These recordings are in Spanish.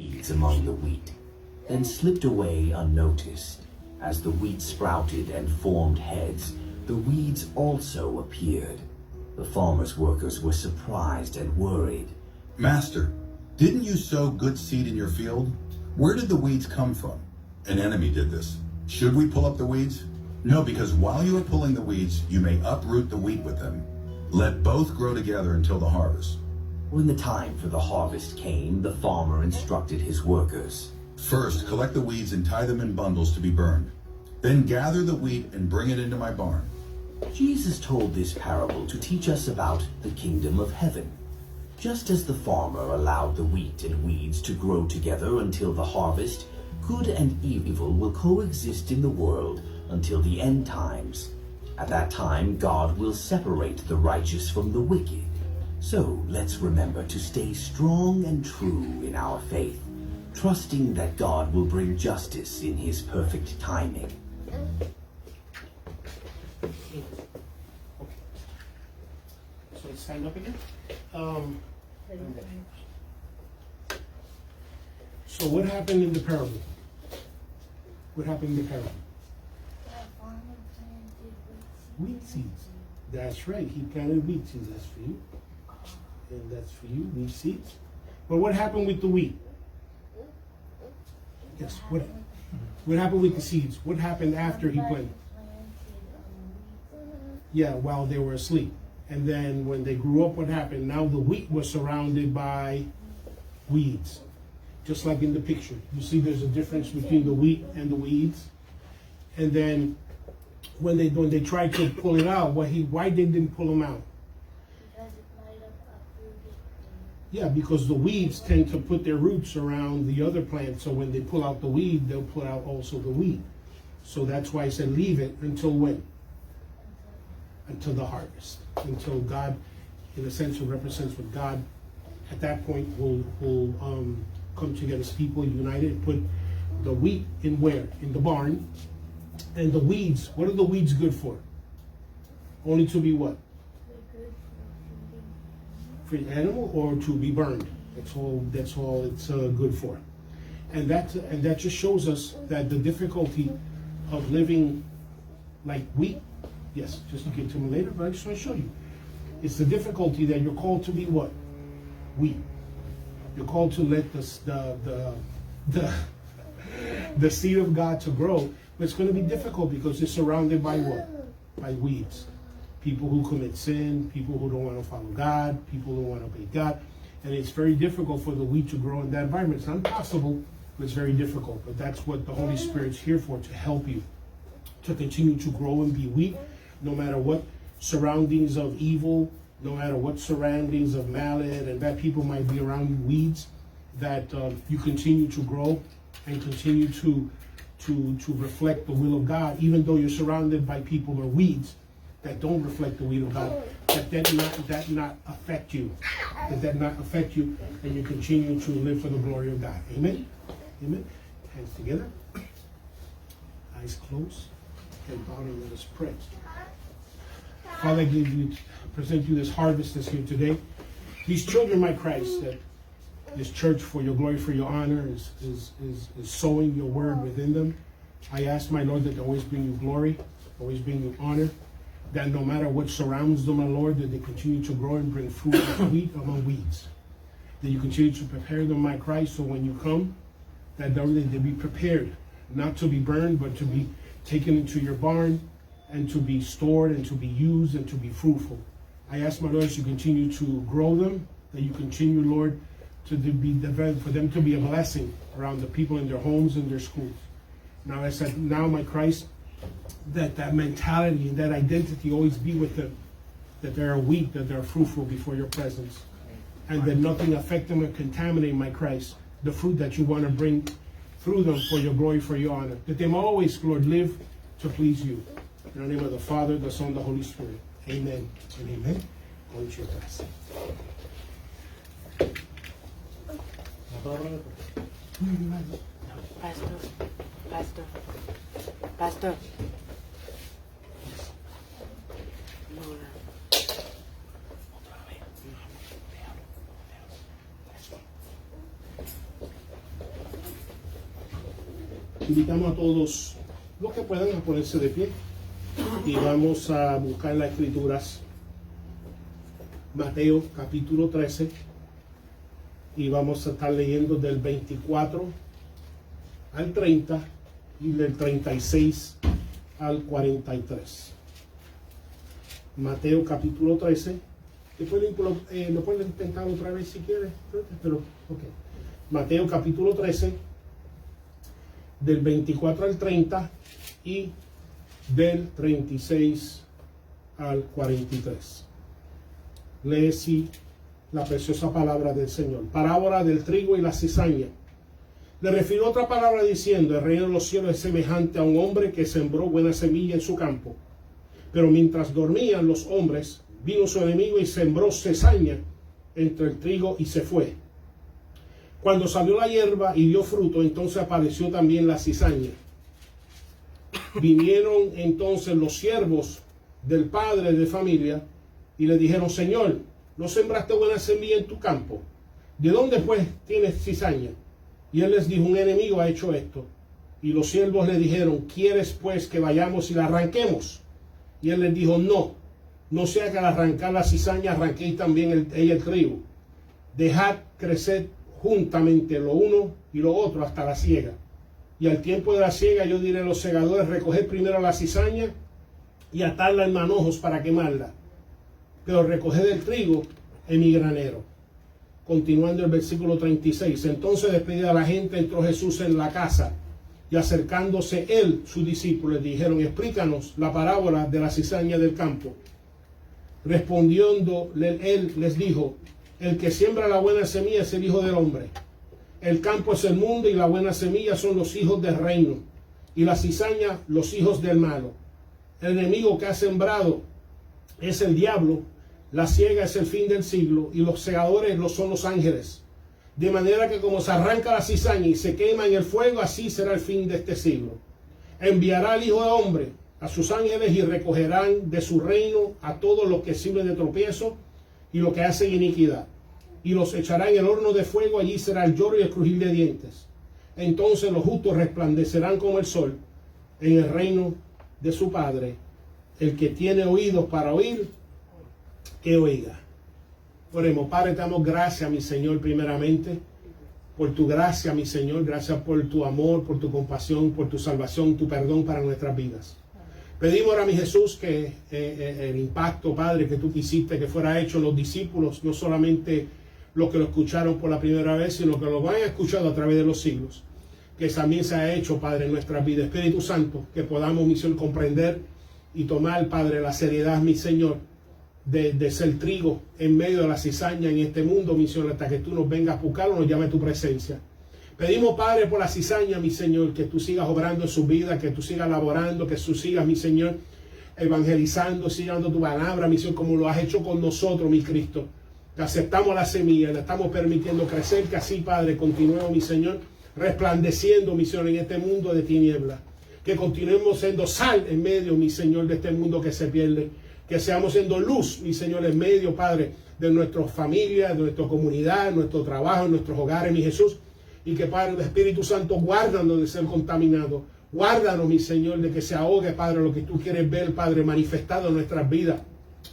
Weeds among the wheat, then slipped away unnoticed. As the wheat sprouted and formed heads, the weeds also appeared. The farmer's workers were surprised and worried. Master, didn't you sow good seed in your field? Where did the weeds come from? An enemy did this. Should we pull up the weeds? No, because while you are pulling the weeds, you may uproot the wheat with them. Let both grow together until the harvest. When the time for the harvest came, the farmer instructed his workers. First, collect the weeds and tie them in bundles to be burned. Then gather the wheat and bring it into my barn. Jesus told this parable to teach us about the kingdom of heaven. Just as the farmer allowed the wheat and weeds to grow together until the harvest, good and evil will coexist in the world until the end times. At that time, God will separate the righteous from the wicked. So let's remember to stay strong and true in our faith, trusting that God will bring justice in His perfect timing. So let's stand up again. So what happened in the parable? What happened in the parable? Wheat seeds. That's right. He planted wheat seeds. That's for you. And that's for you, wheat seeds. But what happened with the wheat? Yes, what happened with the seeds? What happened after he planted? Yeah, while they were asleep. And then when they grew up, what happened? Now the wheat was surrounded by weeds. Just like in the picture. You see there's a difference between the wheat and the weeds. And then when they tried to pull it out, why they didn't pull them out? Yeah, because the weeds tend to put their roots around the other plant, so when they pull out the weed, they'll pull out also the weed. So that's why I said leave it until when? Until the harvest. Until God, in a sense, represents what God, at that point, will come together as people united, put the wheat in where? In the barn. And the weeds, what are the weeds good for? Only to be what? For the animal, or to be burned. That's all it's good for. And that just shows us that the difficulty of living like wheat, yes, just you get to me later, but I just want to show you. It's the difficulty that you're called to be what? Wheat. You're called to let the seed of God to grow, but it's going to be difficult because it's surrounded by what? By weeds. People who commit sin, people who don't want to follow God, people who want to obey God. And it's very difficult for the wheat to grow in that environment. It's not impossible, but it's very difficult. But that's what the Holy Spirit's here for, to help you to continue to grow and be wheat, no matter what surroundings of evil, no matter what surroundings of mallet and bad people might be around you, weeds, that you continue to grow and continue to reflect the will of God, even though you're surrounded by people or weeds that don't reflect the will of God, that not affect you, that not affect you, and you continue to live for the glory of God. Amen? Amen? Hands together, eyes closed, and bow and let us pray. Father, I present you this harvest that's here today. These children, my Christ, that this church, for your glory, for your honor, is sowing your word within them. I ask, my Lord, that they always bring you glory, always bring you honor, that no matter what surrounds them, my Lord, that they continue to grow and bring fruit like wheat among weeds. That you continue to prepare them, my Christ, so when you come, that they be prepared, not to be burned, but to be taken into your barn and to be stored and to be used and to be fruitful. I ask, my Lord, as you continue to grow them, that you continue, Lord, for them to be a blessing around the people in their homes and their schools. Now, I said, now, my Christ, that mentality and that identity always be with them, that they are weak, that they are fruitful before your presence, and that nothing affect them or contaminate, my Christ, the fruit that you want to bring through them for your glory, for your honor. That they may always, Lord, live to please you. In the name of the Father, the Son, and the Holy Spirit. Amen and amen. Go to your class. Pastor. invitamos a todos los que puedan a ponerse de pie y vamos a buscar las escrituras. Mateo capítulo 13 y vamos a estar leyendo del 24 al 30 y del 36 al 43. Mateo capítulo 13. Después lo pueden intentar otra vez si quieren, pero ok. Mateo capítulo 13 del 24 al 30 y del 36 al 43. Lee sí la preciosa palabra del Señor. Parábola del trigo y la cizaña. Le refirió otra palabra diciendo: el reino de los cielos es semejante a un hombre que sembró buena semilla en su campo. Pero mientras dormían los hombres, vino su enemigo y sembró cizaña entre el trigo y se fue. Cuando salió la hierba y dio fruto, entonces apareció también la cizaña. Vinieron entonces los siervos del padre de familia y le dijeron: Señor, ¿no sembraste buena semilla en tu campo? ¿De dónde pues tienes cizaña? Y él les dijo: un enemigo ha hecho esto. Y los siervos le dijeron: ¿quieres pues que vayamos y la arranquemos? Y él les dijo: no sea que al arrancar la cizaña arranquéis también el trigo. Dejad crecer juntamente lo uno y lo otro hasta la siega. Y al tiempo de la siega yo diré a los segadores: recoged primero la cizaña y atarla en manojos para quemarla, pero recoged el trigo en mi granero. Continuando el versículo 36. Entonces, despedida la gente, entró Jesús en la casa, y acercándose él, sus discípulos, dijeron: explícanos la parábola de la cizaña del campo. Respondiendo él les dijo: el que siembra la buena semilla es el Hijo del Hombre. El campo es el mundo y la buena semilla son los hijos del reino, y la cizaña los hijos del malo. El enemigo que ha sembrado es el diablo, la siega es el fin del siglo, y los segadores son los ángeles. De manera que como se arranca la cizaña y se quema en el fuego, así será el fin de este siglo. Enviará al Hijo del Hombre a sus ángeles y recogerán de su reino a todos los que sirven de tropiezo y los que hacen iniquidad, y los echará en el horno de fuego. Allí será el lloro y el crujir de dientes. Entonces los justos resplandecerán como el sol en el reino de su Padre. El que tiene oídos para oír, que oiga. Oremos. Padre, te damos gracias, mi Señor, primeramente, por tu gracia, mi Señor. Gracias por tu amor, por tu compasión, por tu salvación, tu perdón para nuestras vidas. Pedimos ahora, mi Jesús, que el impacto, Padre, que tú quisiste que fuera hecho en los discípulos, no solamente los que lo escucharon por la primera vez, sino que lo van a escuchar a través de los siglos, que también se ha hecho, Padre, en nuestras vidas. Espíritu Santo, que podamos, mi Señor, comprender y tomar, Padre, la seriedad, mi Señor, de ser trigo en medio de la cizaña en este mundo, mi Señor, hasta que tú nos vengas a buscar o nos llame a tu presencia. Pedimos, Padre, por la cizaña, mi Señor, que tú sigas obrando en su vida, que tú sigas laborando, que tú sigas, mi Señor, evangelizando, sigas dando tu palabra, mi Señor, como lo has hecho con nosotros, mi Cristo. Que aceptamos la semilla, la estamos permitiendo crecer, que así, Padre, continuemos, mi Señor, resplandeciendo, mi Señor, en este mundo de tinieblas. Que continuemos siendo sal en medio, mi Señor, de este mundo que se pierde. Que seamos siendo luz, mi Señor, en medio, Padre, de nuestras familias, de nuestra comunidad, de nuestro trabajo, en nuestros hogares, mi Jesús. Y que, Padre, el Espíritu Santo, guárdanos de ser contaminados. Guárdanos, mi Señor, de que se ahogue, Padre, lo que tú quieres ver, Padre, manifestado en nuestras vidas.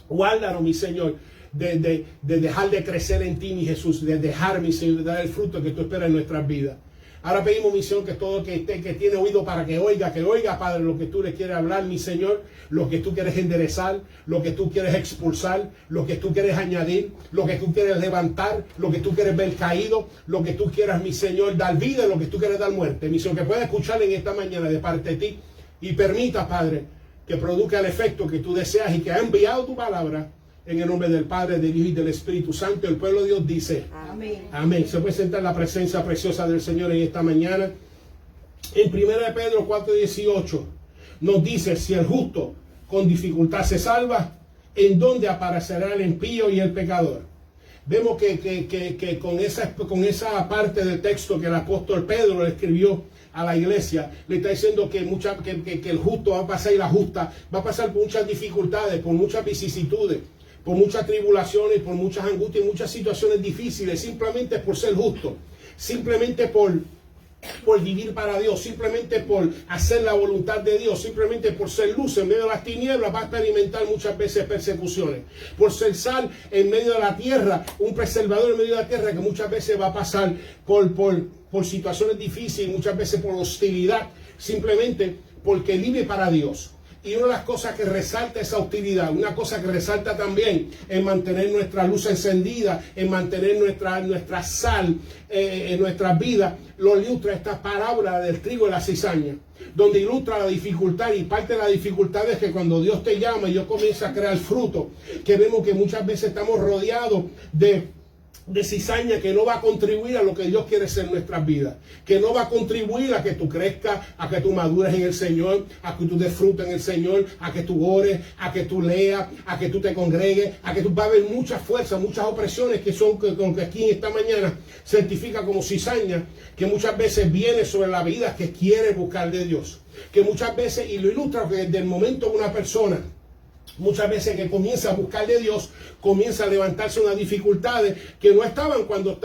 Guárdanos, mi Señor, de dejar de crecer en ti, mi Jesús. De dejar, mi Señor, de dar el fruto que tú esperas en nuestras vidas. Ahora pedimos, mi Señor, que todo que tiene oído para que oiga, Padre, lo que tú le quieres hablar, mi Señor, lo que tú quieres enderezar, lo que tú quieres expulsar, lo que tú quieres añadir, lo que tú quieres levantar, lo que tú quieres ver caído, lo que tú quieras, mi Señor, dar vida, lo que tú quieres dar muerte. Mi Señor, que pueda escuchar en esta mañana de parte de ti y permita, Padre, que produzca el efecto que tú deseas y que ha enviado tu palabra. En el nombre del Padre, del Hijo y del Espíritu Santo, el pueblo de Dios dice: amén. Amén. Se puede sentar en la presencia preciosa del Señor en esta mañana. En 1 Pedro 4:18 nos dice: si el justo con dificultad se salva, ¿en dónde aparecerá el impío y el pecador? Vemos que con esa parte del texto que el apóstol Pedro le escribió a la iglesia, le está diciendo que el justo va a pasar y la justa va a pasar por muchas dificultades, por muchas vicisitudes, por muchas tribulaciones, por muchas angustias y muchas situaciones difíciles, simplemente por ser justo, simplemente por por vivir para Dios, simplemente por hacer la voluntad de Dios, simplemente por ser luz en medio de las tinieblas, va a experimentar muchas veces persecuciones. Por ser sal en medio de la tierra, un preservador en medio de la tierra, que muchas veces va a pasar por situaciones difíciles, muchas veces por hostilidad, simplemente porque vive para Dios. Y una de las cosas que resalta esa hostilidad, una cosa que resalta también en mantener nuestra luz encendida, en mantener nuestra sal en nuestras vidas, lo ilustra esta parábola del trigo y la cizaña, donde ilustra la dificultad, y parte de la dificultad es que cuando Dios te llama y Dios comienza a crear fruto, que vemos que muchas veces estamos rodeados de cizaña que no va a contribuir a lo que Dios quiere hacer en nuestras vidas, que no va a contribuir a que tú crezcas, a que tú madures en el Señor, a que tú disfrutes en el Señor, a que tú ores, a que tú leas, a que tú te congregues, a que tú va a haber muchas fuerzas, muchas opresiones que son que aquí en esta mañana se identifica como cizaña, que muchas veces viene sobre la vida que quiere buscar de Dios, que muchas veces, y lo ilustra que desde el momento que una persona muchas veces que comienza a buscar de Dios, comienza a levantarse unas dificultades que no estaban cuando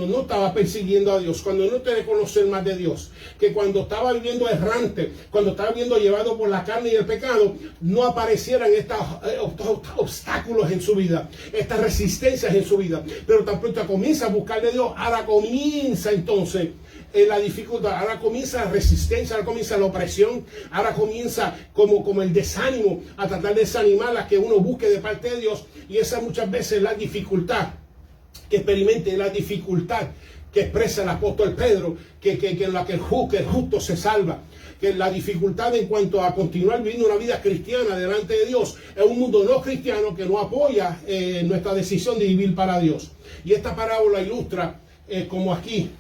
no estaba persiguiendo a Dios, cuando no te conocer más de Dios, que cuando estaba viviendo errante, cuando estaba viviendo llevado por la carne y el pecado, no aparecieran estos obstáculos en su vida, estas resistencias en su vida. Pero tan pronto comienza a buscar de Dios, ahora comienza entonces la dificultad, ahora comienza la resistencia, ahora comienza la opresión, ahora comienza como el desánimo, a tratar de desanimar a que uno busque de parte de Dios. Y esa muchas veces la dificultad que experimente, la dificultad que expresa el apóstol Pedro, que en la que el justo se salva, que la dificultad en cuanto a continuar viviendo una vida cristiana delante de Dios es un mundo no cristiano que no apoya nuestra decisión de vivir para Dios. Y esta parábola ilustra, como aquí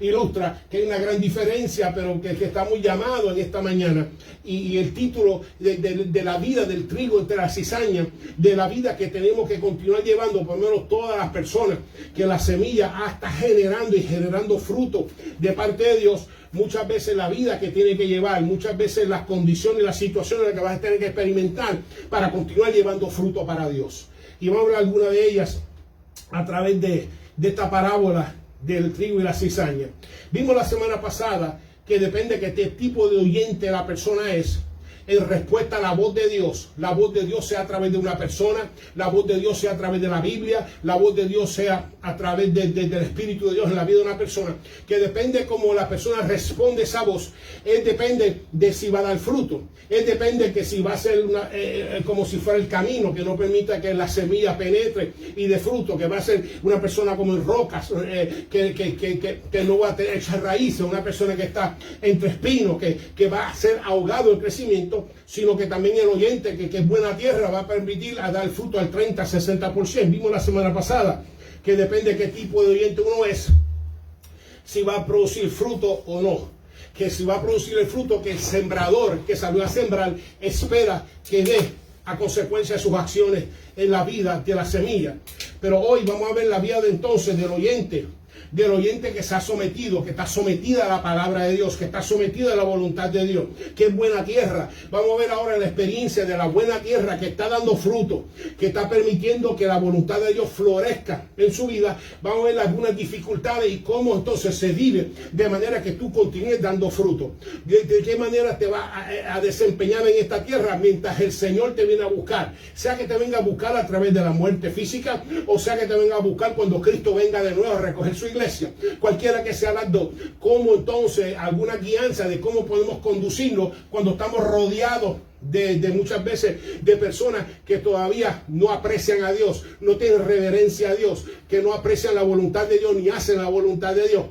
ilustra, que hay una gran diferencia, pero que estamos llamados en esta mañana. Y el título de la vida del trigo entre la cizaña, de la vida que tenemos que continuar llevando, por lo menos todas las personas, que la semilla está generando y generando fruto de parte de Dios. Muchas veces la vida que tiene que llevar, muchas veces las condiciones y las situaciones que vas a tener que experimentar para continuar llevando fruto para Dios. Y vamos a hablar alguna de ellas a través de esta parábola del trigo y la cizaña. Vimos la semana pasada que depende de qué tipo de oyente la persona es, en respuesta a la voz de Dios sea a través de una persona, la voz de Dios sea a través de la Biblia, la voz de Dios sea a través del Espíritu de Dios en la vida de una persona, que depende cómo la persona responde esa voz, él depende de si va a dar fruto, él depende que si va a ser como si fuera el camino, que no permita que la semilla penetre y dé fruto, que va a ser una persona como en rocas, que no va a tener echar raíces, una persona que está entre espinos, que va a ser ahogado en crecimiento, sino que también el oyente que es buena tierra va a permitir a dar fruto al 30-60%. Vimos la semana pasada que depende de qué tipo de oyente uno es, si va a producir fruto o no, que si va a producir el fruto que el sembrador que salió a sembrar espera que dé a consecuencia de sus acciones en la vida de la semilla. Pero hoy vamos a ver la vida de entonces del oyente que se ha sometido, que está sometida a la palabra de Dios, que está sometida a la voluntad de Dios, que es buena tierra. Vamos a ver ahora la experiencia de la buena tierra que está dando fruto, que está permitiendo que la voluntad de Dios florezca en su vida. Vamos a ver algunas dificultades y cómo entonces se vive de manera que tú continúes dando fruto. ¿De qué manera te vas a desempeñar en esta tierra mientras el Señor te viene a buscar? Sea que te venga a buscar a través de la muerte física, o sea que te venga a buscar cuando Cristo venga de nuevo a recoger su iglesia. Cualquiera que sea las dos, como entonces alguna guianza de cómo podemos conducirnos cuando estamos rodeados de muchas veces de personas que todavía no aprecian a Dios, no tienen reverencia a Dios, que no aprecian la voluntad de Dios ni hacen la voluntad de Dios.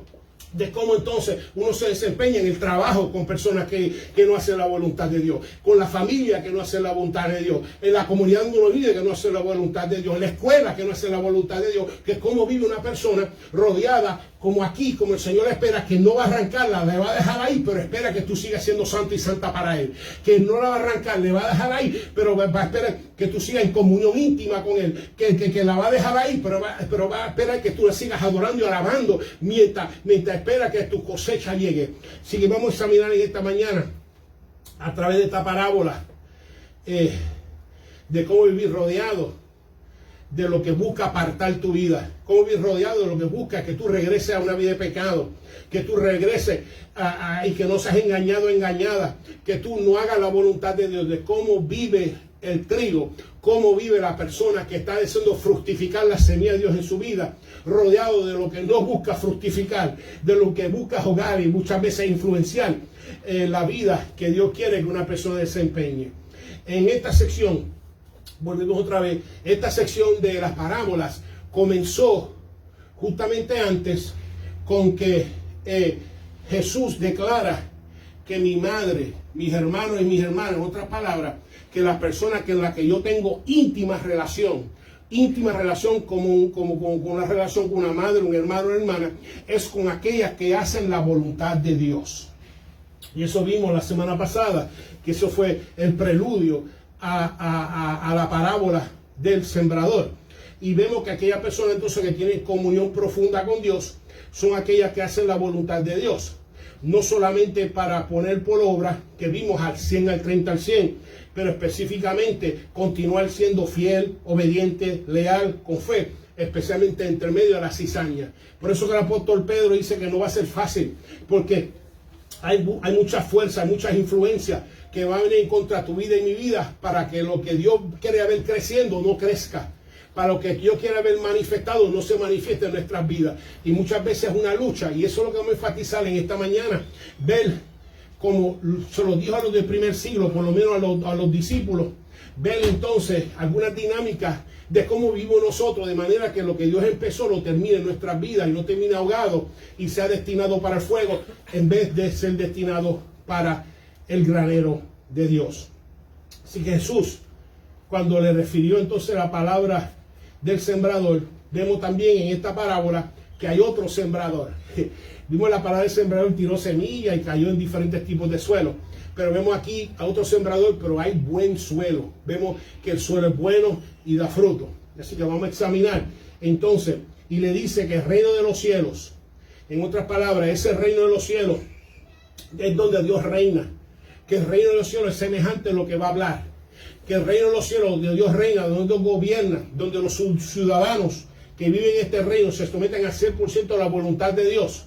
De cómo entonces uno se desempeña en el trabajo con personas que no hacen la voluntad de Dios, con la familia que no hace la voluntad de Dios, en la comunidad donde uno vive que no hace la voluntad de Dios, en la escuela que no hace la voluntad de Dios, que cómo vive una persona rodeada como aquí, como el Señor espera, que no va a arrancarla, le va a dejar ahí, pero espera que tú sigas siendo santo y santa para Él, que no la va a arrancar, le va a dejar ahí, pero va a esperar que tú sigas en comunión íntima con Él, que la va a dejar ahí, pero va a esperar que tú la sigas adorando y alabando mientras espera que tu cosecha llegue. Así que vamos a examinar en esta mañana, a través de esta parábola, de cómo vivir rodeado de lo que busca apartar tu vida. Cómo vivir rodeado de lo que busca que tú regreses a una vida de pecado, que tú regreses y que no seas engañado o engañada, que tú no hagas la voluntad de Dios, de cómo vive el trigo, cómo vive la persona que está deseando fructificar la semilla de Dios en su vida, rodeado de lo que no busca fructificar, de lo que busca jugar y muchas veces influenciar la vida que Dios quiere que una persona desempeñe. En esta sección, volvemos otra vez, esta sección de las parábolas comenzó justamente antes con que Jesús declara que mi madre, mis hermanos y mis hermanas, en otras palabras, que las personas con las que yo tengo íntima relación como una relación con una madre, un hermano o hermana, es con aquellas que hacen la voluntad de Dios. Y eso vimos la semana pasada, que eso fue el preludio a la parábola del sembrador. Y vemos que aquellas personas entonces que tienen comunión profunda con Dios son aquellas que hacen la voluntad de Dios. No solamente para poner por obra, que vimos al 100, al 30, al 100, pero específicamente continuar siendo fiel, obediente, leal, con fe, especialmente entre medio de la cizaña. Por eso que el apóstol Pedro dice que no va a ser fácil, porque hay mucha fuerza, hay muchas influencias que van a venir en contra de tu vida y mi vida para que lo que Dios quiere ver creciendo no crezca. Para lo que Dios quiere ver manifestado no se manifieste en nuestras vidas. Y muchas veces es una lucha. Y eso es lo que vamos a enfatizar en esta mañana. Ver, como se lo dijo a los del primer siglo, por lo menos a los discípulos, ver entonces algunas dinámicas de cómo vivimos nosotros, de manera que lo que Dios empezó lo termine en nuestras vidas y no termine ahogado y sea destinado para el fuego, en vez de ser destinado para el granero de Dios. Así que Jesús, cuando le refirió entonces la palabra del sembrador, vemos también en esta parábola que hay otro sembrador. Vimos la palabra del sembrador, tiró semilla y cayó en diferentes tipos de suelo. Pero vemos aquí a otro sembrador, pero hay buen suelo. Vemos que el suelo es bueno y da fruto. Así que vamos a examinar. Entonces, y le dice que el reino de los cielos, en otras palabras, ese reino de los cielos es donde Dios reina. Que el reino de los cielos es semejante a lo que va a hablar. Que el reino de los cielos, donde Dios reina, donde Dios gobierna, donde los ciudadanos que viven en este reino se someten al 100% a la voluntad de Dios,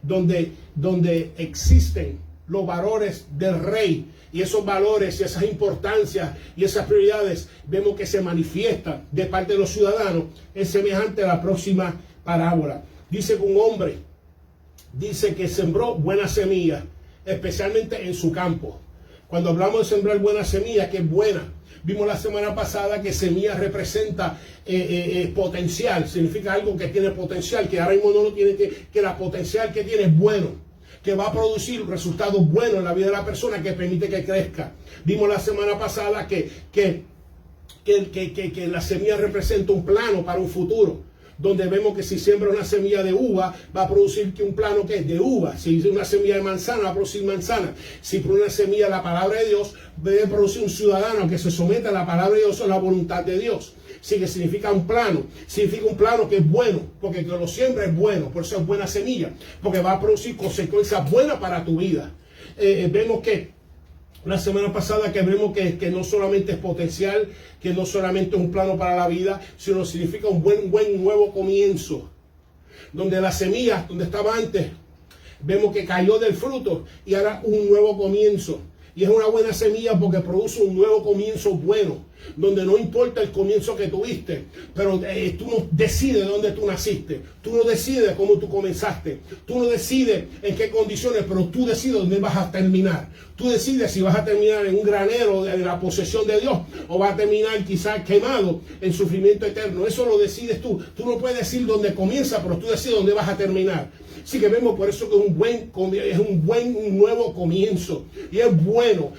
donde existen los valores del rey, y esos valores y esas importancias y esas prioridades vemos que se manifiestan de parte de los ciudadanos, es semejante a la próxima parábola. Dice que un hombre, dice que sembró buena semilla, especialmente en su campo. Cuando hablamos de sembrar buena semilla, que es buena, vimos la semana pasada que semilla representa potencial, significa algo que tiene potencial, que ahora mismo no lo tiene, que la potencial que tiene es bueno, que va a producir resultados buenos en la vida de la persona, que permite que crezca. Vimos la semana pasada que la semilla representa un plano para un futuro, donde vemos que si siembra una semilla de uva, va a producir que un plano que es de uva. Si es una semilla de manzana, va a producir manzana. Si por una semilla de la palabra de Dios, debe producir un ciudadano que se someta a la palabra de Dios o a la voluntad de Dios. Sí, que significa un plano que es bueno, porque que lo siembra es bueno, por eso es buena semilla, porque va a producir consecuencias buenas para tu vida. Vemos que la semana pasada que vemos que no solamente es potencial, que no solamente es un plano para la vida, sino significa un buen nuevo comienzo. Donde la semilla, donde estaba antes, vemos que cayó del fruto y ahora un nuevo comienzo. Y es una buena semilla porque produce un nuevo comienzo bueno, donde no importa el comienzo que tuviste, pero tú no decides dónde tú naciste, tú no decides cómo tú comenzaste, tú no decides en qué condiciones, pero tú decides dónde vas a terminar. Tú decides si vas a terminar en un granero de la posesión de Dios o vas a terminar quizás quemado en sufrimiento eterno. Eso lo decides tú. Tú no puedes decir dónde comienza, pero tú decides dónde vas a terminar. Así que vemos por eso que es un nuevo comienzo. Y es bueno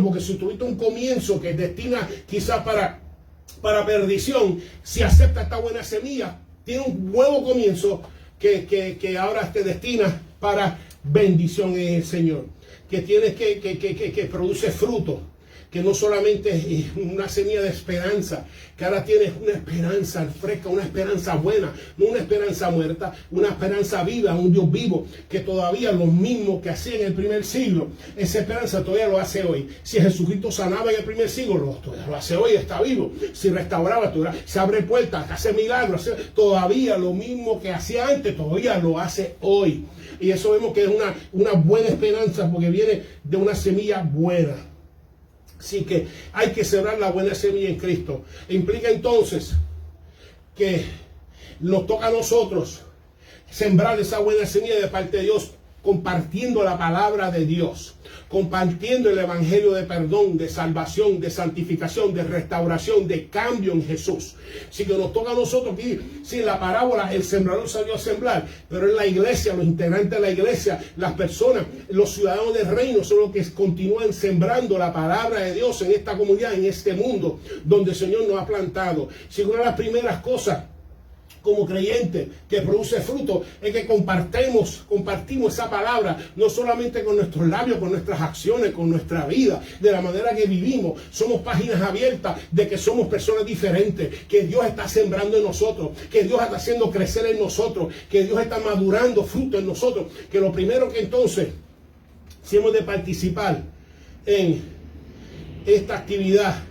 porque si tuviste un comienzo que destina quizás para perdición, si acepta esta buena semilla, tiene un nuevo comienzo que ahora te destina para bendición en el Señor. Que tienes que produce fruto, que no solamente es una semilla de esperanza, que ahora tienes una esperanza fresca, una esperanza buena, no una esperanza muerta, una esperanza viva, un Dios vivo, que todavía lo mismo que hacía en el primer siglo, esa esperanza todavía lo hace hoy. Si Jesucristo sanaba en el primer siglo, todavía lo hace hoy, está vivo. Si restauraba, se abre puertas, hace milagros, todavía lo mismo que hacía antes, todavía lo hace hoy. Y eso vemos que es una buena esperanza porque viene de una semilla buena. Así que hay que sembrar la buena semilla en Cristo. Implica entonces que nos toca a nosotros sembrar esa buena semilla de parte de Dios, compartiendo la palabra de Dios, compartiendo el evangelio de perdón, de salvación, de santificación, de restauración, de cambio en Jesús. Así que nos toca a nosotros que, si en la parábola el sembrador salió a sembrar, pero en la iglesia, los integrantes de la iglesia, las personas, los ciudadanos del reino son los que continúan sembrando la palabra de Dios en esta comunidad, en este mundo donde el Señor nos ha plantado. Si una de las primeras cosas como creyente que produce fruto es que compartimos esa palabra, no solamente con nuestros labios, con nuestras acciones, con nuestra vida, de la manera que vivimos. Somos páginas abiertas de que somos personas diferentes, que Dios está sembrando en nosotros, que Dios está haciendo crecer en nosotros, que Dios está madurando fruto en nosotros. Que lo primero que entonces, si hemos de participar en esta actividad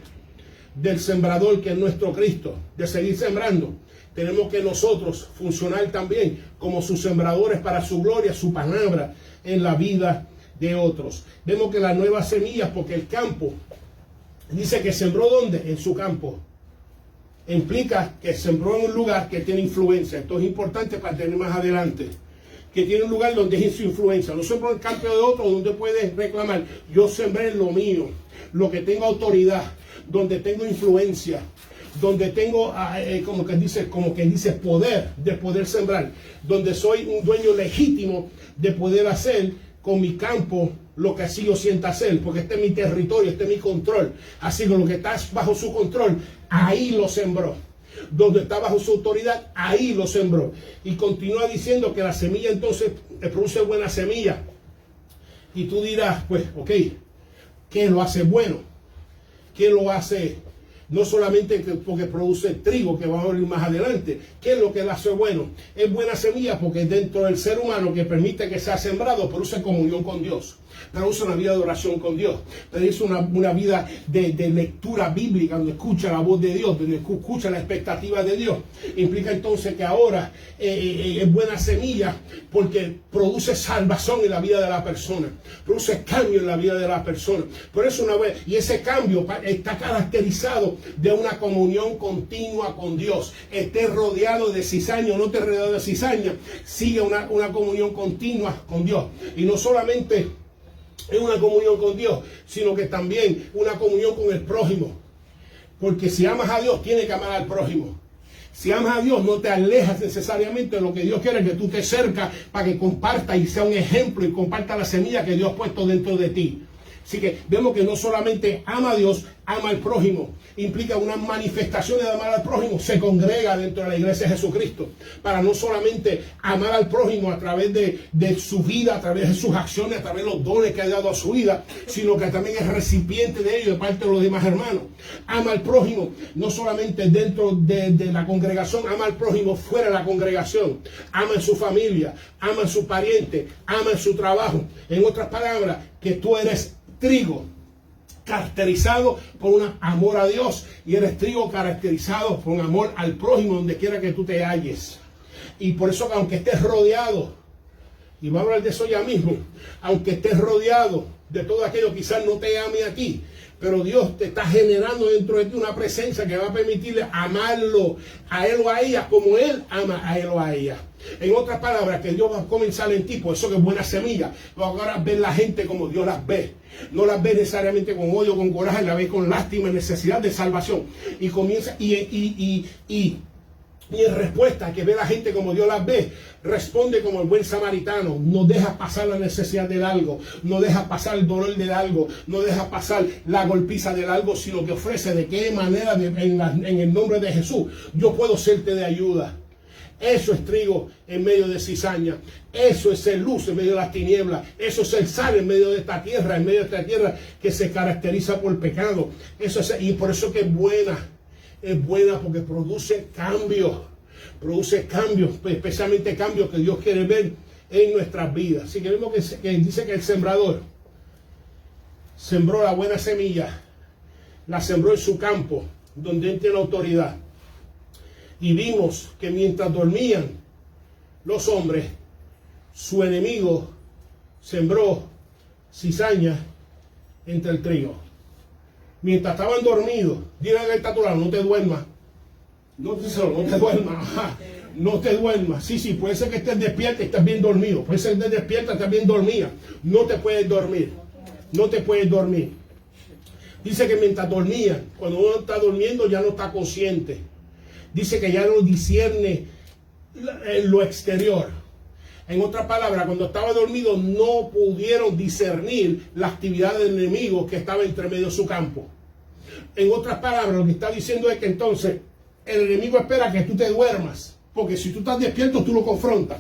del sembrador, que es nuestro Cristo, de seguir sembrando, tenemos que nosotros funcionar también como sus sembradores para su gloria, su palabra en la vida de otros. Vemos que las nuevas semillas, porque el campo, dice que sembró ¿dónde? En su campo. Implica que sembró en un lugar que tiene influencia. Esto es importante para tener más adelante. Que tiene un lugar donde es su influencia. No sembró en el campo de otro donde puede reclamar. Yo sembré en lo mío, lo que tengo autoridad, donde tengo influencia, donde tengo como que dice poder de poder sembrar, donde soy un dueño legítimo de poder hacer con mi campo lo que así yo sienta hacer, porque este es mi territorio, este es mi control. Así que lo que está bajo su control, ahí lo sembró. Donde está bajo su autoridad, ahí lo sembró. Y continúa diciendo que la semilla entonces produce buena semilla. Y tú dirás, pues, ok, ¿qué lo hace bueno? ¿Qué lo hace? No solamente porque produce trigo, que vamos a ver más adelante. ¿Qué es lo que le hace bueno? Es buena semilla porque dentro del ser humano, que permite que sea sembrado, produce comunión con Dios, produce una vida de oración con Dios, produce una vida de lectura bíblica, donde escucha la voz de Dios, donde escucha la expectativa de Dios. Implica entonces que ahora es buena semilla porque produce salvación en la vida de la persona, produce cambio en la vida de la persona. Por eso y ese cambio está caracterizado de una comunión continua con Dios. Esté rodeado de cizaña o no esté rodeado de cizaña, sigue una comunión continua con Dios. Y no solamente es una comunión con Dios, sino que también una comunión con el prójimo. Porque si amas a Dios, tienes que amar al prójimo. Si amas a Dios, no te alejas necesariamente de lo que Dios quiere, que tú te acercas para que comparta y sea un ejemplo y comparta la semilla que Dios ha puesto dentro de ti. Así que vemos que no solamente ama a Dios, ama al prójimo. Implica una manifestación de amar al prójimo. Se congrega dentro de la iglesia de Jesucristo para no solamente amar al prójimo a través de su vida, a través de sus acciones, a través de los dones que ha dado a su vida, sino que también es recipiente de ello de parte de los demás hermanos. Ama al prójimo no solamente dentro de la congregación, ama al prójimo fuera de la congregación. Ama en su familia, ama en su pariente, ama en su trabajo. En otras palabras, que tú eres trigo caracterizado por un amor a Dios, y eres trigo caracterizado por un amor al prójimo donde quiera que tú te halles. Y por eso, aunque estés rodeado, y vamos a hablar de eso ya mismo, aunque estés rodeado de todo aquello, quizás no te ame a ti, pero Dios te está generando dentro de ti una presencia que va a permitirle amarlo a él o a ella como él ama a él o a ella. En otras palabras, que Dios va a comenzar en ti, por eso que es buena semilla. Ahora ver la gente como Dios las ve. No las ve necesariamente con odio, con coraje, la ve con lástima y necesidad de salvación. Y comienza, y en respuesta a que ve la gente como Dios las ve, responde como el buen samaritano. No deja pasar la necesidad del algo, no deja pasar el dolor del algo, no deja pasar la golpiza del algo, sino que ofrece de qué manera en el nombre de Jesús yo puedo serte de ayuda. Eso es trigo en medio de cizaña. Eso es ser luz en medio de las tinieblas. Eso es ser sal en medio de esta tierra, en medio de esta tierra que se caracteriza por el pecado. Eso es, y por eso que es buena. Es buena porque produce cambios. Produce cambios, especialmente cambios que Dios quiere ver en nuestras vidas. Así que vemos que dice que el sembrador sembró la buena semilla, la sembró en su campo, donde él tiene autoridad. Y vimos que mientras dormían los hombres, su enemigo sembró cizaña entre el trigo. Mientras estaban dormidos, dile al que está a tu lado, no te duermas. No te duermas. No te duermas. Sí, puede ser que estés despierta y estés bien dormido. Puede ser que estés despierta y estés bien dormida. No te puedes dormir. No te puedes dormir. Dice que mientras dormían, cuando uno está durmiendo ya no está consciente. Dice que ya no discierne lo exterior. En otras palabras, cuando estaba dormido no pudieron discernir la actividad del enemigo que estaba entre medio de su campo. En otras palabras, lo que está diciendo es que entonces el enemigo espera que tú te duermas. Porque si tú estás despierto, tú lo confrontas.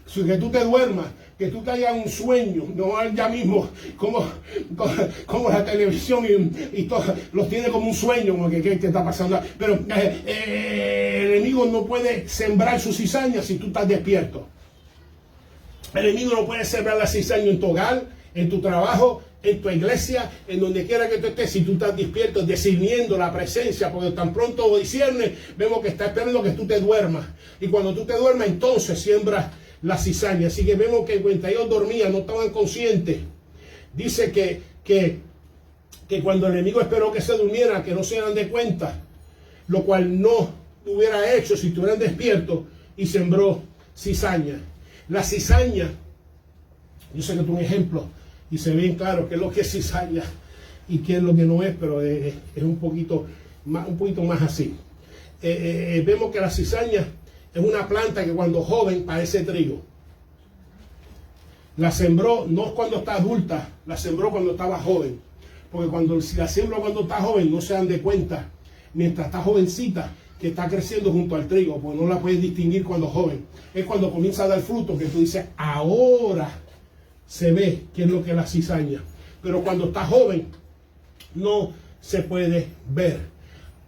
Si que tú te duermas, que tú caigas en un sueño, no ya mismo como la televisión y todo, los tiene como un sueño, como que ¿qué está pasando? Pero el enemigo no puede sembrar su cizaña si tú estás despierto. El enemigo no puede sembrar la cizaña en tu hogar, en tu trabajo, en tu iglesia, en donde quiera que tú estés, si tú estás despierto, discerniendo la presencia, porque tan pronto lo discierne, vemos que está esperando que tú te duermas. Y cuando tú te duermas, entonces siembras la cizaña. Así que vemos que mientras ellos dormían, no estaban conscientes. Dice que cuando el enemigo esperó que se durmiera, que no se dieran de cuenta, lo cual no hubiera hecho si estuvieran despiertos, y sembró cizaña. La cizaña, yo sé que es un ejemplo, y se ve bien claro qué es lo que es cizaña y qué es lo que no es, pero es un poquito más así. Vemos que la cizaña es una planta que cuando joven parece trigo. La sembró no cuando está adulta, la sembró cuando estaba joven. Porque si la siembra cuando está joven no se dan de cuenta, mientras está jovencita, que está creciendo junto al trigo, porque no la puedes distinguir cuando joven. Es cuando comienza a dar fruto que tú dices, ahora se ve qué es lo que es la cizaña. Pero cuando está joven, no se puede ver.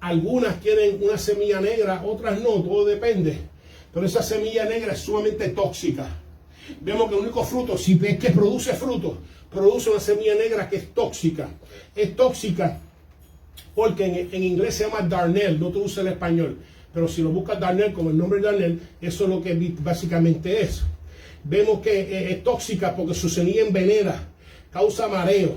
Algunas tienen una semilla negra, otras no, todo depende. Pero esa semilla negra es sumamente tóxica. Vemos que el único fruto, si ves que produce fruto, produce una semilla negra que es tóxica. Es tóxica porque en inglés se llama darnel, no te usa el español. Pero si lo buscas darnel, como el nombre darnel, eso es lo que básicamente es. Vemos que es tóxica porque su semilla envenena, causa mareo,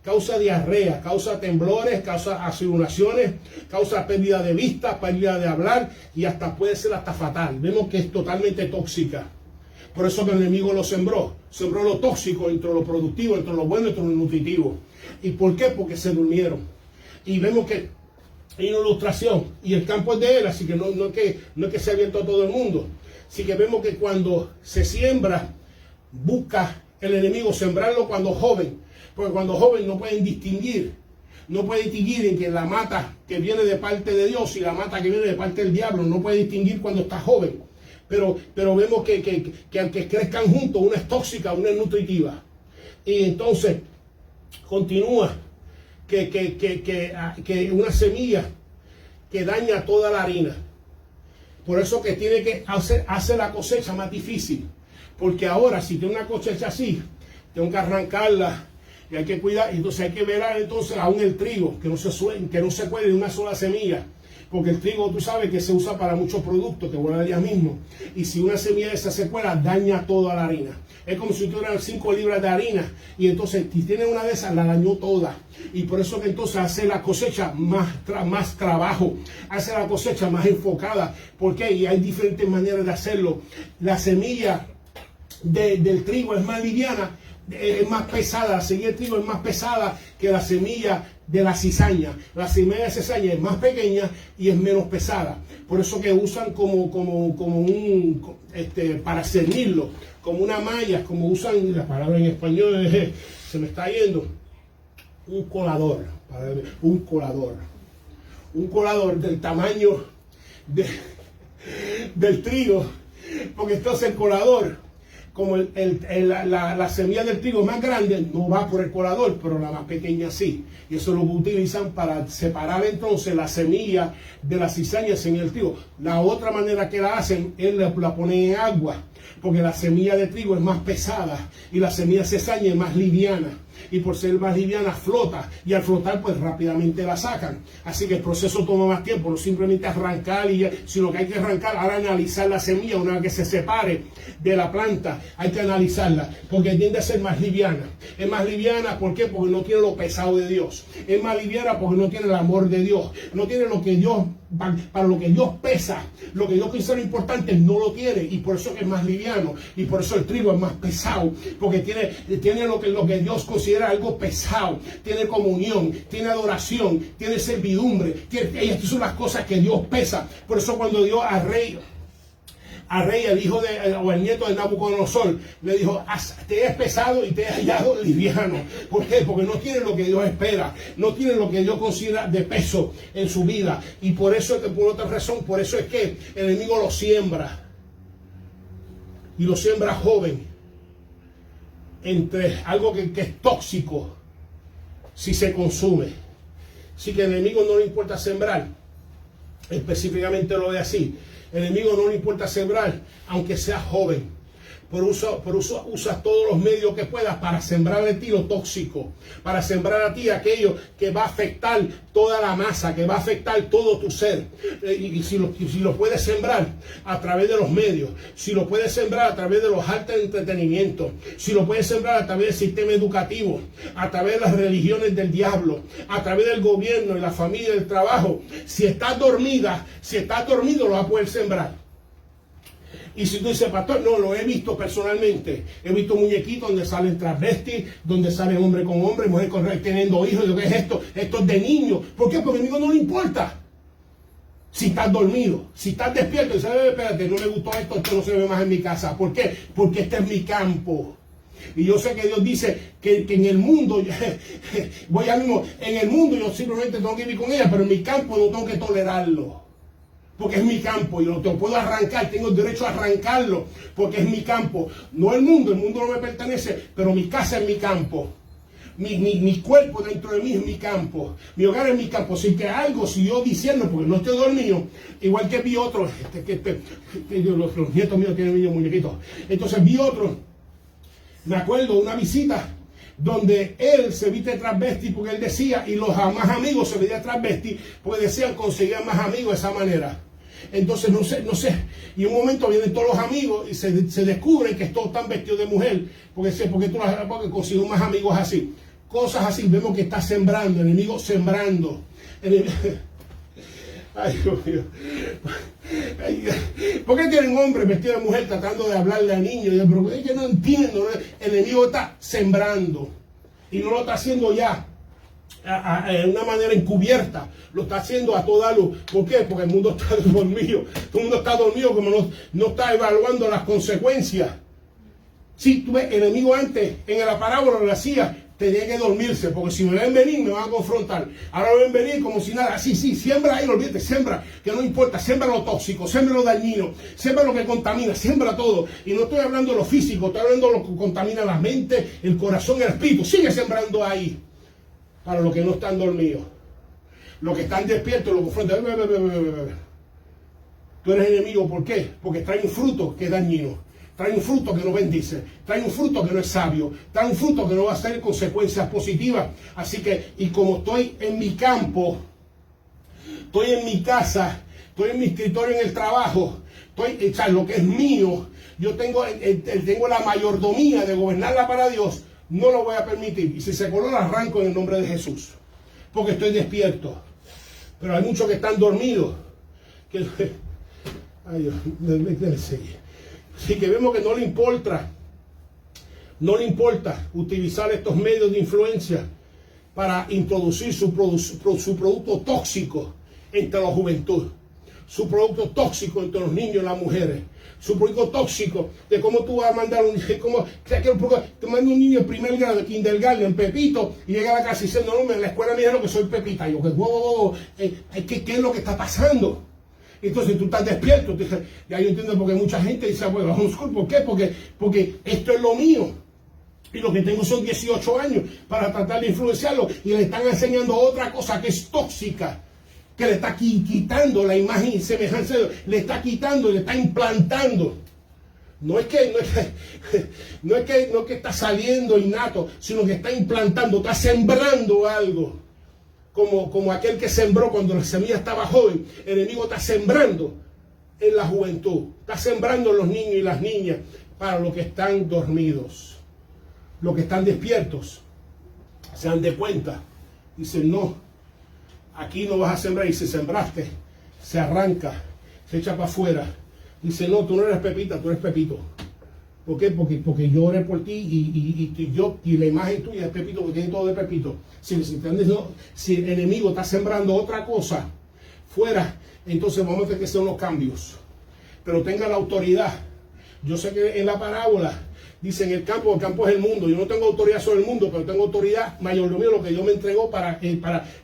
causa diarrea, causa temblores, causa acidonaciones, causa pérdida de vista, pérdida de hablar y hasta puede ser hasta fatal. Vemos que es totalmente tóxica. Por eso que el enemigo lo sembró lo tóxico entre lo productivo, entre lo bueno, entre lo nutritivo. ¿Y por qué? Porque se durmieron. Y vemos que hay una ilustración y el campo es de él, así que no es que se ha abierto a todo el mundo. Así que vemos que cuando se siembra, busca el enemigo sembrarlo cuando joven, porque cuando joven no pueden distinguir en que la mata que viene de parte de Dios y la mata que viene de parte del diablo, no puede distinguir cuando está joven. Pero vemos que aunque crezcan juntos, una es tóxica, una es nutritiva. Y entonces continúa que una semilla que daña toda la harina. Por eso que tiene que hacer la cosecha más difícil. Porque ahora, si tiene una cosecha así, tengo que arrancarla y hay que cuidar. Y entonces hay que velar entonces aún el trigo, que no se cuele de una sola semilla. Porque el trigo, tú sabes que se usa para muchos productos, te voy a dar ya mismo. Y si una semilla de esa se cuela, daña toda la harina. Es como si tuvieran 5 libras de harina. Y entonces, si tiene una de esas, la dañó toda. Y por eso que entonces hace la cosecha más trabajo. Hace la cosecha más enfocada. ¿Por qué? Y hay diferentes maneras de hacerlo. La semilla del trigo es más liviana, es más pesada. La semilla del trigo es más pesada que la semilla de la cizaña. La semilla de la cizaña es más pequeña y es menos pesada. Por eso que usan como para cernirlo, como una malla, como usan, la palabra en español se me está yendo, un colador del tamaño del trigo Porque entonces el colador, como la semilla del trigo más grande, no va por el colador, pero la más pequeña sí. Y eso lo utilizan para separar entonces la semilla de la cizaña en el trigo. La otra manera que la hacen es la ponen en agua, porque la semilla de trigo es más pesada y la semilla de cizaña es más liviana. Y por ser más liviana flota, y al flotar pues rápidamente la sacan. Así que el proceso toma más tiempo, no simplemente arrancar, sino que hay que arrancar, ahora analizar la semilla una vez que se separe de la planta, hay que analizarla, porque tiende a ser más liviana. Es más liviana, ¿por qué? Porque no tiene lo pesado de Dios. Es más liviana porque no tiene el amor de Dios, no tiene lo que Dios, para lo que Dios pesa, lo que Dios considera importante, no lo tiene, y por eso es más liviano, y por eso el trigo es más pesado, porque tiene lo que Dios considera algo pesado, tiene comunión, tiene adoración, tiene servidumbre, estas son las cosas que Dios pesa. Por eso cuando Dios al rey, el hijo o el nieto de Nabucodonosor, le dijo, te he pesado y te he hallado liviano. ¿Por qué? Porque no tiene lo que Dios espera, no tiene lo que Dios considera de peso en su vida. Y por eso, por otra razón, por eso es que el enemigo lo siembra, y lo siembra joven, entre algo que es tóxico si se consume. Así que al enemigo no le importa sembrar, específicamente lo ve así. El enemigo no le importa sembrar, aunque sea joven. Por eso usa todos los medios que puedas para sembrar a ti lo tóxico, para sembrar a ti aquello que va a afectar toda la masa, que va a afectar todo tu ser. Y si lo puedes sembrar a través de los medios, si lo puedes sembrar a través de los altos de entretenimiento, si lo puedes sembrar a través del sistema educativo, a través de las religiones del diablo, a través del gobierno y la familia y el trabajo, si estás dormida, si estás dormido, lo vas a poder sembrar. Y si tú dices, pastor, no, lo he visto personalmente. He visto muñequitos donde salen travestis, donde salen hombre con hombre, mujer con mujer, teniendo hijos. ¿Qué es esto? Esto es de niños. ¿Por qué? Porque al enemigo no le importa. Si estás dormido, si estás despierto y dices, espérate, no me gustó esto no se ve más en mi casa. ¿Por qué? Porque este es mi campo. Y yo sé que Dios dice que en el mundo, voy a mismo, en el mundo yo simplemente tengo que vivir con ella, pero en mi campo no tengo que tolerarlo. Porque es mi campo y lo puedo arrancar, tengo el derecho a arrancarlo, porque es mi campo. No el mundo no me pertenece, pero mi casa es mi campo. Mi cuerpo dentro de mí es mi campo. Mi hogar es mi campo. Así que algo siguió diciendo, porque no estoy dormido, igual que vi otro, los nietos míos tienen niños muñequitos. Entonces vi otro, me acuerdo, una visita donde él se viste transvesti porque él decía, y los más amigos se vestían transvesti porque decían conseguían más amigos de esa manera. Entonces no sé, y un momento vienen todos los amigos y se descubren que todos están vestidos de mujer porque consiguió más amigos así, cosas así. Vemos que está sembrando, el enemigo sembrando. Ay, Dios mío. ¿Por qué tienen hombres vestidos de mujer tratando de hablarle a niños? Pero es que no entiendo, ¿no? El enemigo está sembrando y no lo está haciendo ya de una manera encubierta, lo está haciendo a toda luz. ¿Por qué? Porque el mundo está dormido. Todo el mundo está dormido, como no está evaluando las consecuencias. Si tú ves, el enemigo antes en la parábola lo hacía, tenía que dormirse, porque si me ven venir me van a confrontar. Ahora ven venir como si nada. Sí, siembra ahí, olvídate, siembra, que no importa, siembra lo tóxico, siembra lo dañino, siembra lo que contamina, siembra todo. Y no estoy hablando de lo físico, estoy hablando de lo que contamina la mente, el corazón, el espíritu. Sigue sembrando ahí, para los que no están dormidos. Los que están despiertos lo confrontan. Tú eres enemigo, ¿por qué? Porque trae un fruto que es dañino. Trae un fruto que no bendice, trae un fruto que no es sabio, trae un fruto que no va a tener consecuencias positivas. Así que, y como estoy en mi campo, estoy en mi casa, estoy en mi escritorio en el trabajo, lo que es mío, yo tengo la mayordomía de gobernarla para Dios, no lo voy a permitir. Y si se coló, lo arranco en el nombre de Jesús, porque estoy despierto. Pero hay muchos que están dormidos. Ay Dios, déjame seguir. Así que vemos que no le importa utilizar estos medios de influencia para introducir su producto tóxico entre la juventud, su producto tóxico entre los niños y las mujeres, su producto tóxico de cómo tú vas a mandar te manda un niño en primer grado de kindergarten, Pepito, y llega a la casa y dice, no, en la escuela me dijeron que soy Pepita. Y yo, ¿qué es lo que está pasando? Entonces tú estás despierto. Ya yo entiendo porque mucha gente dice, bueno, homeschool, ¿por qué? Porque esto es lo mío. Y lo que tengo son 18 años para tratar de influenciarlo. Y le están enseñando otra cosa que es tóxica, que le está quitando la imagen y semejanza, le está quitando, le está implantando. No es que está saliendo innato, sino que está implantando, está sembrando algo. Como aquel que sembró cuando la semilla estaba joven. El enemigo está sembrando en la juventud, está sembrando en los niños y las niñas para los que están dormidos. Los que están despiertos se dan de cuenta. Dicen, no, aquí no vas a sembrar. Y si sembraste, se arranca, se echa para afuera. Dice, no, tú no eres Pepita, tú eres Pepito. ¿Por qué? Porque yo oré por ti y la imagen tuya es Pepito, porque tiene todo de Pepito. Si el enemigo está sembrando otra cosa fuera, entonces vamos a tener que hacer unos cambios. Pero tenga la autoridad. Yo sé que en la parábola dice, el campo es el mundo. Yo no tengo autoridad sobre el mundo, pero tengo autoridad, mayordomía, lo que Dios me entregó para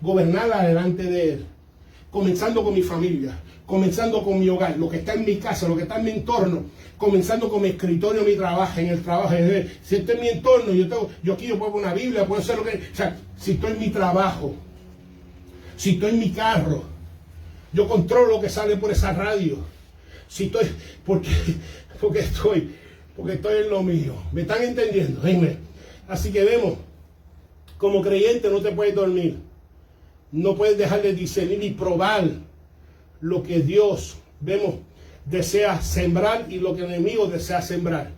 gobernarla delante de Él. Comenzando con mi familia, comenzando con mi hogar, lo que está en mi casa, lo que está en mi entorno, comenzando con mi escritorio, mi trabajo, en el trabajo. Si estoy en mi entorno, yo aquí puedo poner una Biblia, puedo hacer lo que... O sea, si estoy en mi trabajo, si estoy en mi carro, yo controlo lo que sale por esa radio. Si estoy... Porque estoy en lo mío. ¿Me están entendiendo? Amén. Así que vemos, como creyente no te puedes dormir. No puedes dejar de discernir y probar lo que Dios, desea sembrar y lo que el enemigo desea sembrar.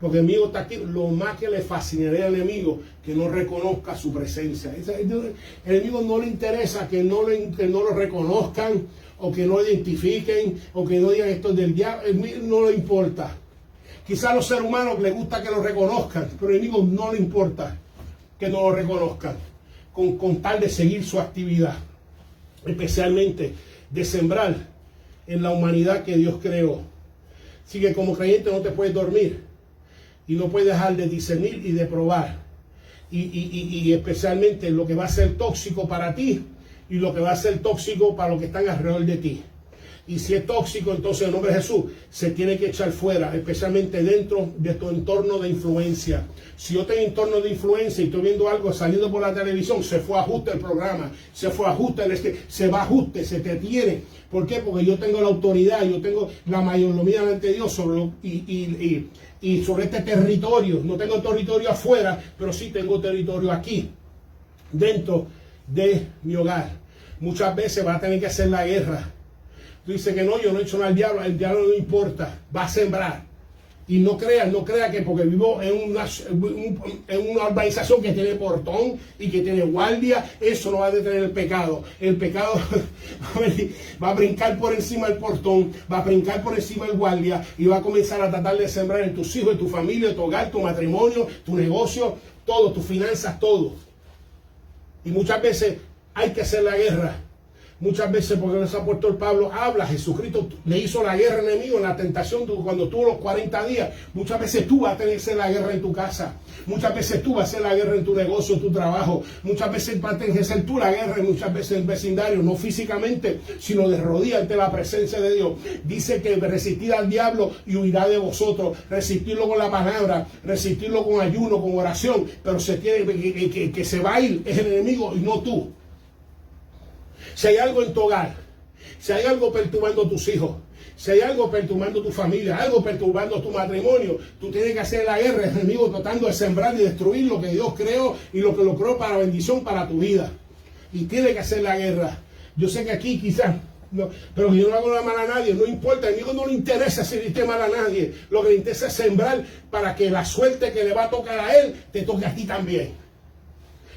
Porque el enemigo está aquí. Lo más que le fascinaría al enemigo, que no reconozca su presencia. El enemigo no le interesa que no lo reconozcan, o que no lo identifiquen, o que no digan esto es del diablo. El enemigo no le importa. Quizá a los seres humanos les gusta que lo reconozcan, pero al enemigo no le importa que no lo reconozcan, con tal de seguir su actividad, especialmente de sembrar en la humanidad que Dios creó. Así que como creyente no te puedes dormir y no puedes dejar de discernir y de probar, y especialmente lo que va a ser tóxico para ti y lo que va a ser tóxico para los que están alrededor de ti. Y si es tóxico, entonces en nombre de Jesús se tiene que echar fuera, especialmente dentro de tu entorno de influencia. Si yo tengo entorno de influencia y estoy viendo algo saliendo por la televisión, se fue a ajuste el programa, se fue a ajuste se va a ajuste, se te tiene. ¿Por qué? Porque yo tengo la autoridad, yo tengo la mayordomía ante Dios sobre y sobre este territorio. No tengo territorio afuera, pero sí tengo territorio aquí, dentro de mi hogar. Muchas veces va a tener que hacer la guerra. Tú dices que no, yo no he hecho nada al diablo, el diablo no importa, va a sembrar. Y no crea que porque vivo en una urbanización que tiene portón y que tiene guardia, eso no va a detener el pecado. El pecado va a brincar por encima del portón, va a brincar por encima del guardia y va a comenzar a tratar de sembrar en tus hijos, en tu familia, en tu hogar, tu matrimonio, tu negocio, todo, tus finanzas, todo. Y muchas veces hay que hacer la guerra. Muchas veces, porque el apóstol Pablo habla, Jesucristo le hizo la guerra al enemigo en la tentación cuando tuvo los 40 días. Muchas veces tú vas a tener que hacer la guerra en tu casa. Muchas veces tú vas a hacer la guerra en tu negocio, en tu trabajo. Muchas veces vas a tener que hacer tú la guerra, y muchas veces en el vecindario, no físicamente, sino de rodillas ante la presencia de Dios. Dice que resistid al diablo y huirá de vosotros. Resistirlo con la palabra, resistirlo con ayuno, con oración. Pero se tiene que se va a ir, es el enemigo y no tú. Si hay algo en tu hogar, si hay algo perturbando a tus hijos, si hay algo perturbando a tu familia, algo perturbando tu matrimonio, tú tienes que hacer la guerra, el enemigo tratando de sembrar y destruir lo que Dios creó y lo que lo creó para bendición para tu vida. Y tienes que hacer la guerra. Yo sé que aquí quizás, no, pero yo no hago nada mal a nadie, no importa, al enemigo no le interesa hacerle mal a nadie. Lo que le interesa es sembrar para que la suerte que le va a tocar a él, te toque a ti también.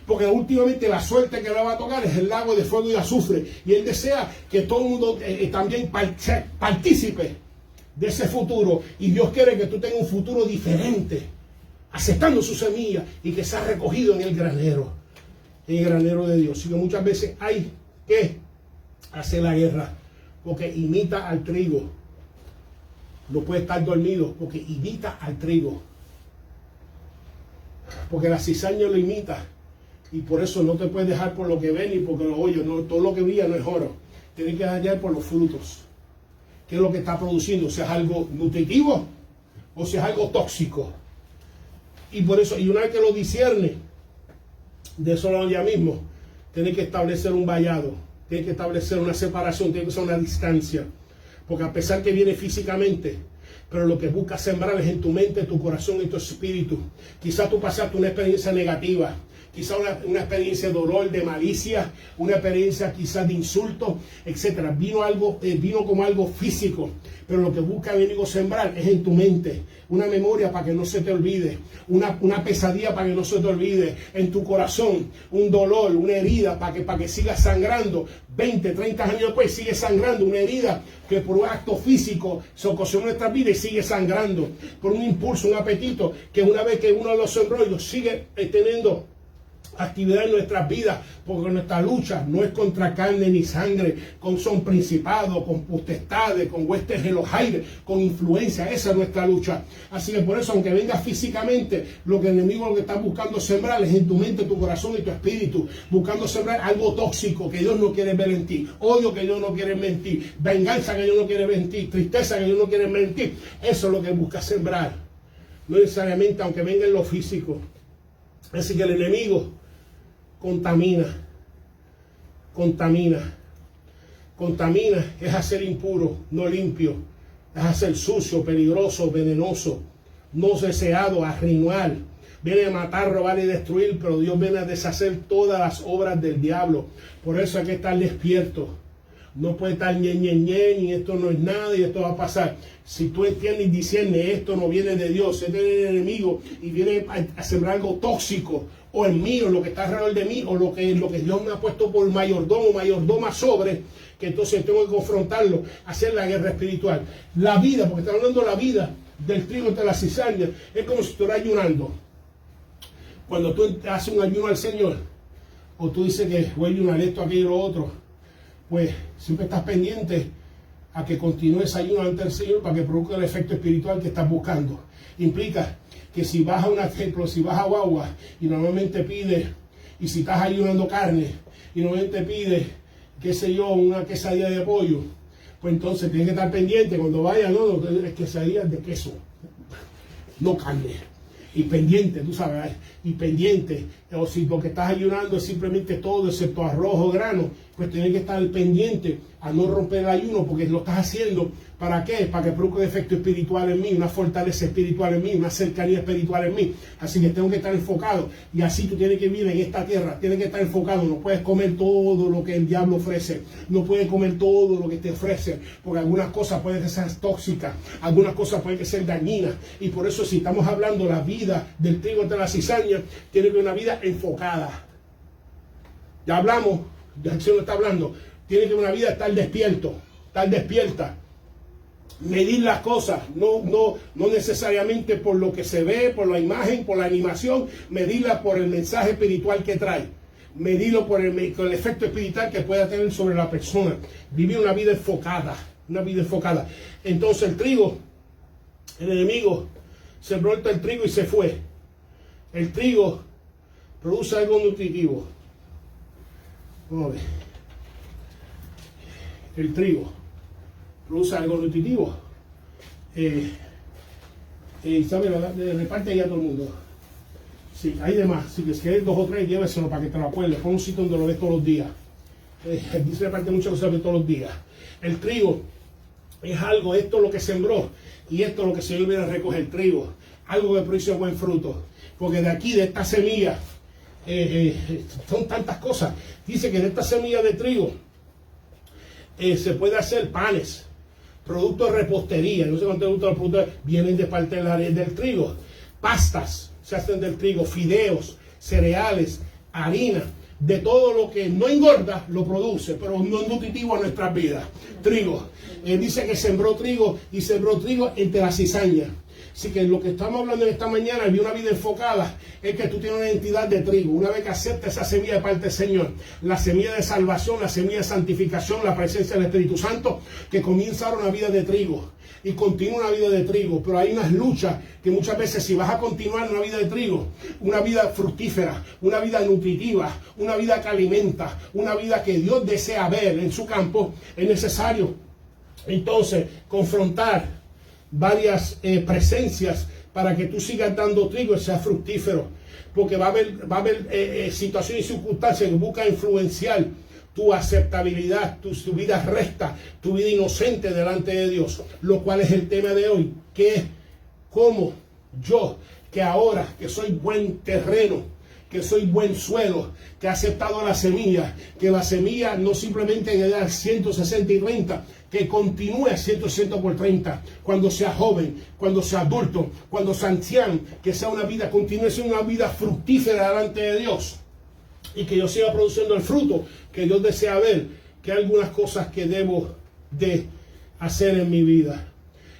Porque últimamente la suerte que le va a tocar es el lago de fuego y azufre. Y él desea que todo el mundo también participe de ese futuro. Y Dios quiere que tú tengas un futuro diferente, aceptando su semilla y que sea recogido en el granero de Dios. Así que muchas veces hay que hacer la guerra, porque imita al trigo. No puede estar dormido, porque imita al trigo. Porque la cizaña lo imita. Y por eso no te puedes dejar por lo que ven y porque lo oyes. No, todo lo que brilla no es oro. Tienes que hallar por los frutos. ¿Qué es lo que está produciendo? Si es algo nutritivo o si es algo tóxico. Y por eso, y una vez que lo discierne, de eso ya mismo, tiene que establecer un vallado, tiene que establecer una separación, tiene que ser una distancia. Porque a pesar que viene físicamente, pero lo que busca sembrar es en tu mente, tu corazón y tu espíritu. Quizás tú pasaste una experiencia negativa, quizás una experiencia de dolor, de malicia, una experiencia quizás de insulto, etc. Vino como algo físico, pero lo que busca el enemigo sembrar es en tu mente, una memoria para que no se te olvide, una pesadilla para que no se te olvide, en tu corazón, un dolor, una herida para que siga sangrando. 20, 30 años después sigue sangrando, una herida que por un acto físico se ocasionó en nuestra vida y sigue sangrando, por un impulso, un apetito, que una vez que uno lo sembró y lo sigue teniendo actividad en nuestras vidas, porque nuestra lucha no es contra carne ni sangre, son principados, con potestades, con huestes de los aires, con influencia. Esa es nuestra lucha. Así que por eso, aunque venga físicamente, lo que el enemigo lo que está buscando sembrar es en tu mente, tu corazón y tu espíritu, buscando sembrar algo tóxico que Dios no quiere ver en ti, odio que Dios no quiere ver en ti, venganza que Dios no quiere ver en ti, tristeza que Dios no quiere ver en ti. Eso es lo que busca sembrar, no necesariamente aunque venga en lo físico. Así que el enemigo contamina, es hacer impuro, no limpio, es hacer sucio, peligroso, venenoso, no deseado, arruinar. Viene a matar, robar y destruir, pero Dios viene a deshacer todas las obras del diablo. Por eso hay que estar despierto. No puede estar y esto no es nada y esto va a pasar. Si tú entiendes y discernes, esto no viene de Dios, es del enemigo y viene a sembrar algo tóxico, o en mí, o lo que está alrededor de mí, o lo que Dios me ha puesto por mayordomo, mayordoma sobre, que entonces tengo que confrontarlo, hacer la guerra espiritual. La vida, porque está hablando de la vida del trigo entre la cizaña, es como si estuvieras ayunando. Cuando tú haces un ayuno al Señor, o tú dices que voy a ayunar esto, aquello, lo otro, pues siempre estás pendiente a que continúes ese ayuno ante el Señor para que produzca el efecto espiritual que estás buscando. Implica que si vas a un templo, si vas a Guagua y normalmente pides, y si estás ayunando carne y normalmente pides, qué sé yo, una quesadilla de pollo, pues entonces tienes que estar pendiente cuando vayas, no, es quesadilla de queso, no carne. Y pendiente, tú sabes, y pendiente, o si lo que estás ayunando es simplemente todo, excepto arroz o grano, pues tienes que estar pendiente a no romper el ayuno, porque lo estás haciendo, ¿para qué? Para que produzca un efecto espiritual en mí, una fortaleza espiritual en mí, una cercanía espiritual en mí. Así que tengo que estar enfocado, y así tú tienes que vivir en esta tierra, tienes que estar enfocado. No puedes comer todo lo que el diablo ofrece, no puedes comer todo lo que te ofrece, porque algunas cosas pueden ser tóxicas, algunas cosas pueden ser dañinas, y por eso si estamos hablando de la vida del trigo entre la cizaña, tiene que ser una vida enfocada. Ya hablamos, ya el Señor está hablando, tiene que ser una vida estar despierto, estar despierta. Medir las cosas, no necesariamente por lo que se ve, por la imagen, por la animación, medirla por el mensaje espiritual que trae, medirlo por el efecto espiritual que pueda tener sobre la persona, vivir una vida enfocada, Entonces el trigo, el enemigo, sembró el trigo y se fue. El trigo produce algo nutritivo. Vamos a ver. El trigo produce algo nutritivo. ¿Sabe? Reparte ahí a todo el mundo. Sí, hay demás. Si quieres 2 o 3, lléveselo para que te lo acuerdes. Pon un sitio donde lo ves todos los días. Aquí se reparte muchas cosas de todos los días. El trigo es algo, esto es lo que sembró y esto es lo que el Señor viene a recoger. Trigo, algo que produce buen fruto. Porque de aquí, de esta semilla, son tantas cosas. Dice que de esta semilla de trigo se puede hacer panes, productos de repostería. No sé cuántos productos de repostería vienen de parte del trigo. Pastas se hacen del trigo, fideos, cereales, harina. De todo lo que no engorda, lo produce, pero no es nutritivo a nuestras vidas. Trigo. Dice que sembró trigo y sembró trigo entre la cizaña. Así que lo que estamos hablando en esta mañana, de una vida enfocada, es que tú tienes una identidad de trigo. Una vez que aceptas esa semilla de parte del Señor, la semilla de salvación, la semilla de santificación, la presencia del Espíritu Santo, que comienza ahora una vida de trigo y continúa una vida de trigo. Pero hay unas luchas que muchas veces, si vas a continuar una vida de trigo, una vida fructífera, una vida nutritiva, una vida que alimenta, una vida que Dios desea ver en su campo, es necesario entonces confrontar varias presencias para que tú sigas dando trigo y seas fructífero, porque va a haber situaciones y circunstancias que buscan influenciar tu aceptabilidad, tu vida recta, tu vida inocente delante de Dios, lo cual es el tema de hoy, que es cómo yo, que ahora que soy buen terreno, que soy buen suelo, que he aceptado la semilla, que la semilla no simplemente da 160 y 30, que continúe 160 por 30, cuando sea joven, cuando sea adulto, cuando sea anciano, que sea una vida, continúe siendo una vida fructífera delante de Dios, y que yo siga produciendo el fruto que Dios desea ver, que hay algunas cosas que debo de hacer en mi vida.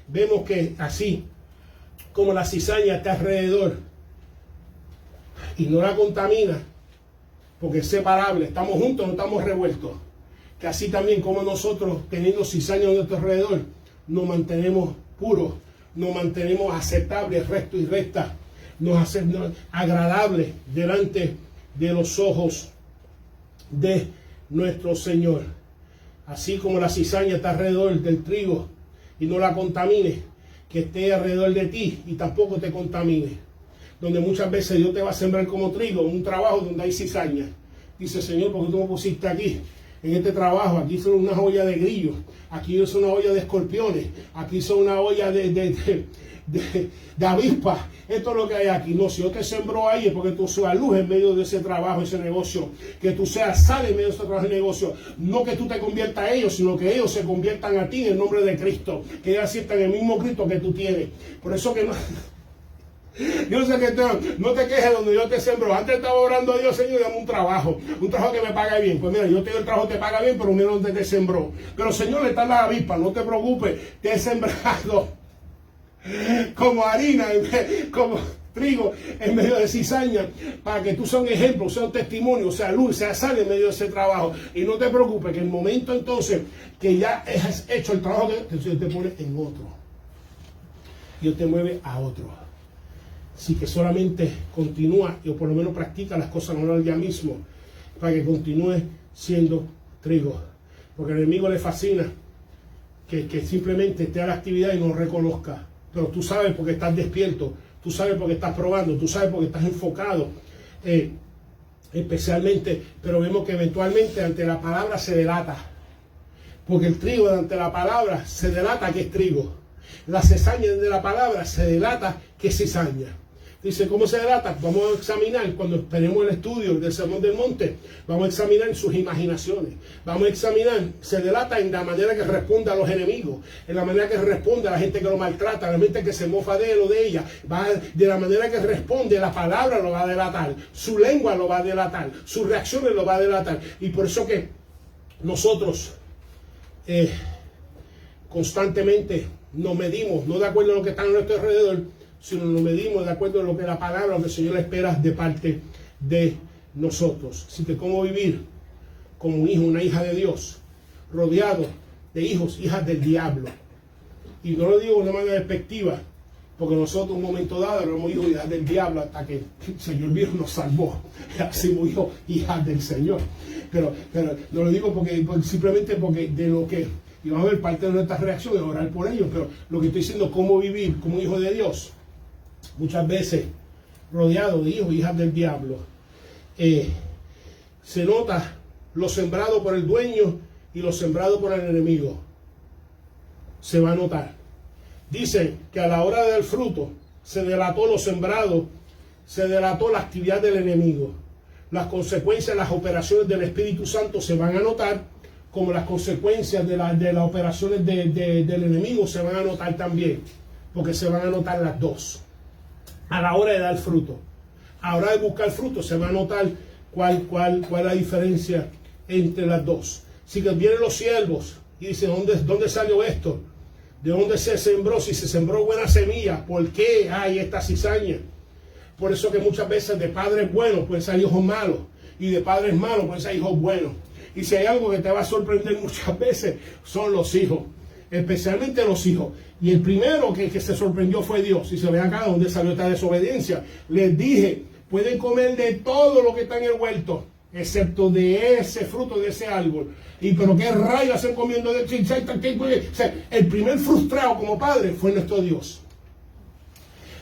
Vemos que así como la cizaña está alrededor y no la contamina, porque es separable, estamos juntos, no estamos revueltos, que así también como nosotros, teniendo cizaña a nuestro alrededor, nos mantenemos puros, nos mantenemos aceptables, rectos y rectas, nos hacemos agradables delante de los ojos de nuestro Señor. Así como la cizaña está alrededor del trigo y no la contamine, que esté alrededor de ti y tampoco te contamine. Donde muchas veces Dios te va a sembrar como trigo en un trabajo donde hay cizaña. Dice, Señor, ¿por qué tú me pusiste aquí? En este trabajo, aquí son una olla de grillos, aquí son una olla de escorpiones, aquí son una olla de avispas. Esto es lo que hay aquí. No, si Dios te sembró ahí es porque tú seas luz en medio de ese trabajo, ese negocio, que tú seas sal en medio de ese trabajo, ese negocio. No que tú te conviertas a ellos, sino que ellos se conviertan a ti en el nombre de Cristo, que ellos sientan el mismo Cristo que tú tienes. Por eso que no... Yo sé que no te quejes donde Dios te sembró. Antes estaba orando a Dios, Señor, dame un trabajo que me pague bien. Pues mira, yo te doy el trabajo que te paga bien, pero mira donde te sembró. Pero Señor, le están las avispas, no te preocupes, te he sembrado como harina, como trigo en medio de cizaña, para que tú seas un ejemplo, sea un testimonio, sea luz, sea sal en medio de ese trabajo. Y no te preocupes, que el momento entonces que ya has hecho el trabajo, Dios te pone en otro. Dios te mueve a otro. Así que solamente continúa, o por lo menos practica las cosas normales ya mismo, para que continúe siendo trigo. Porque al enemigo le fascina que simplemente esté a la actividad y no reconozca. Pero tú sabes porque estás despierto, tú sabes porque estás probando, tú sabes porque estás enfocado, especialmente, pero vemos que eventualmente ante la palabra se delata. Porque el trigo ante la palabra se delata que es trigo. La cizaña de la palabra se delata que es cizaña. Dice, ¿cómo se delata? Vamos a examinar, cuando esperemos el estudio del Sermón del Monte, vamos a examinar sus imaginaciones. Vamos a examinar, se delata en la manera que responde a los enemigos, en la manera que responde a la gente que lo maltrata, a la gente que se mofa de él o de ella. De la manera que responde, la palabra lo va a delatar, su lengua lo va a delatar, sus reacciones lo va a delatar. Y por eso que nosotros constantemente nos medimos, no de acuerdo a lo que está a nuestro alrededor, sino nos medimos de acuerdo a lo que la palabra, lo que el Señor espera de parte de nosotros. Así que cómo vivir como un hijo, una hija de Dios, rodeado de hijos, hijas del diablo. Y no lo digo de una manera despectiva, porque nosotros en un momento dado éramos hijos y hijas del diablo hasta que el Señor vino y nos salvó. Así somos hijos, hijas del Señor. Pero no lo digo simplemente porque de lo que... Y vamos a ver parte de nuestras reacciones, orar por ellos, pero lo que estoy diciendo, cómo vivir como hijo de Dios, muchas veces rodeado de hijos y hijas del diablo, se nota lo sembrado por el dueño y lo sembrado por el enemigo. Se va a notar. Dice que a la hora del fruto se delató lo sembrado, se delató la actividad del enemigo. Las consecuencias, las operaciones del Espíritu Santo se van a notar, como las consecuencias de las operaciones del enemigo se van a notar también, porque se van a notar las dos. A la hora de dar fruto, a la hora de buscar fruto, se va a notar cuál es la diferencia entre las dos. Así que vienen los siervos y dicen, ¿dónde salió esto? ¿De dónde se sembró? Si se sembró buena semilla, ¿por qué hay esta cizaña? Por eso que muchas veces de padres buenos pueden salir hijos malos, y de padres malos pueden salir hijos buenos. Y si hay algo que te va a sorprender muchas veces, son los hijos, especialmente los hijos. Y el primero que se sorprendió fue Dios. Y se ve acá donde salió esta desobediencia. Les dije, pueden comer de todo lo que está en el huerto, excepto de ese fruto de ese árbol. Y pero qué rayos hacen comiendo de o sea, el primer frustrado como padre fue nuestro Dios.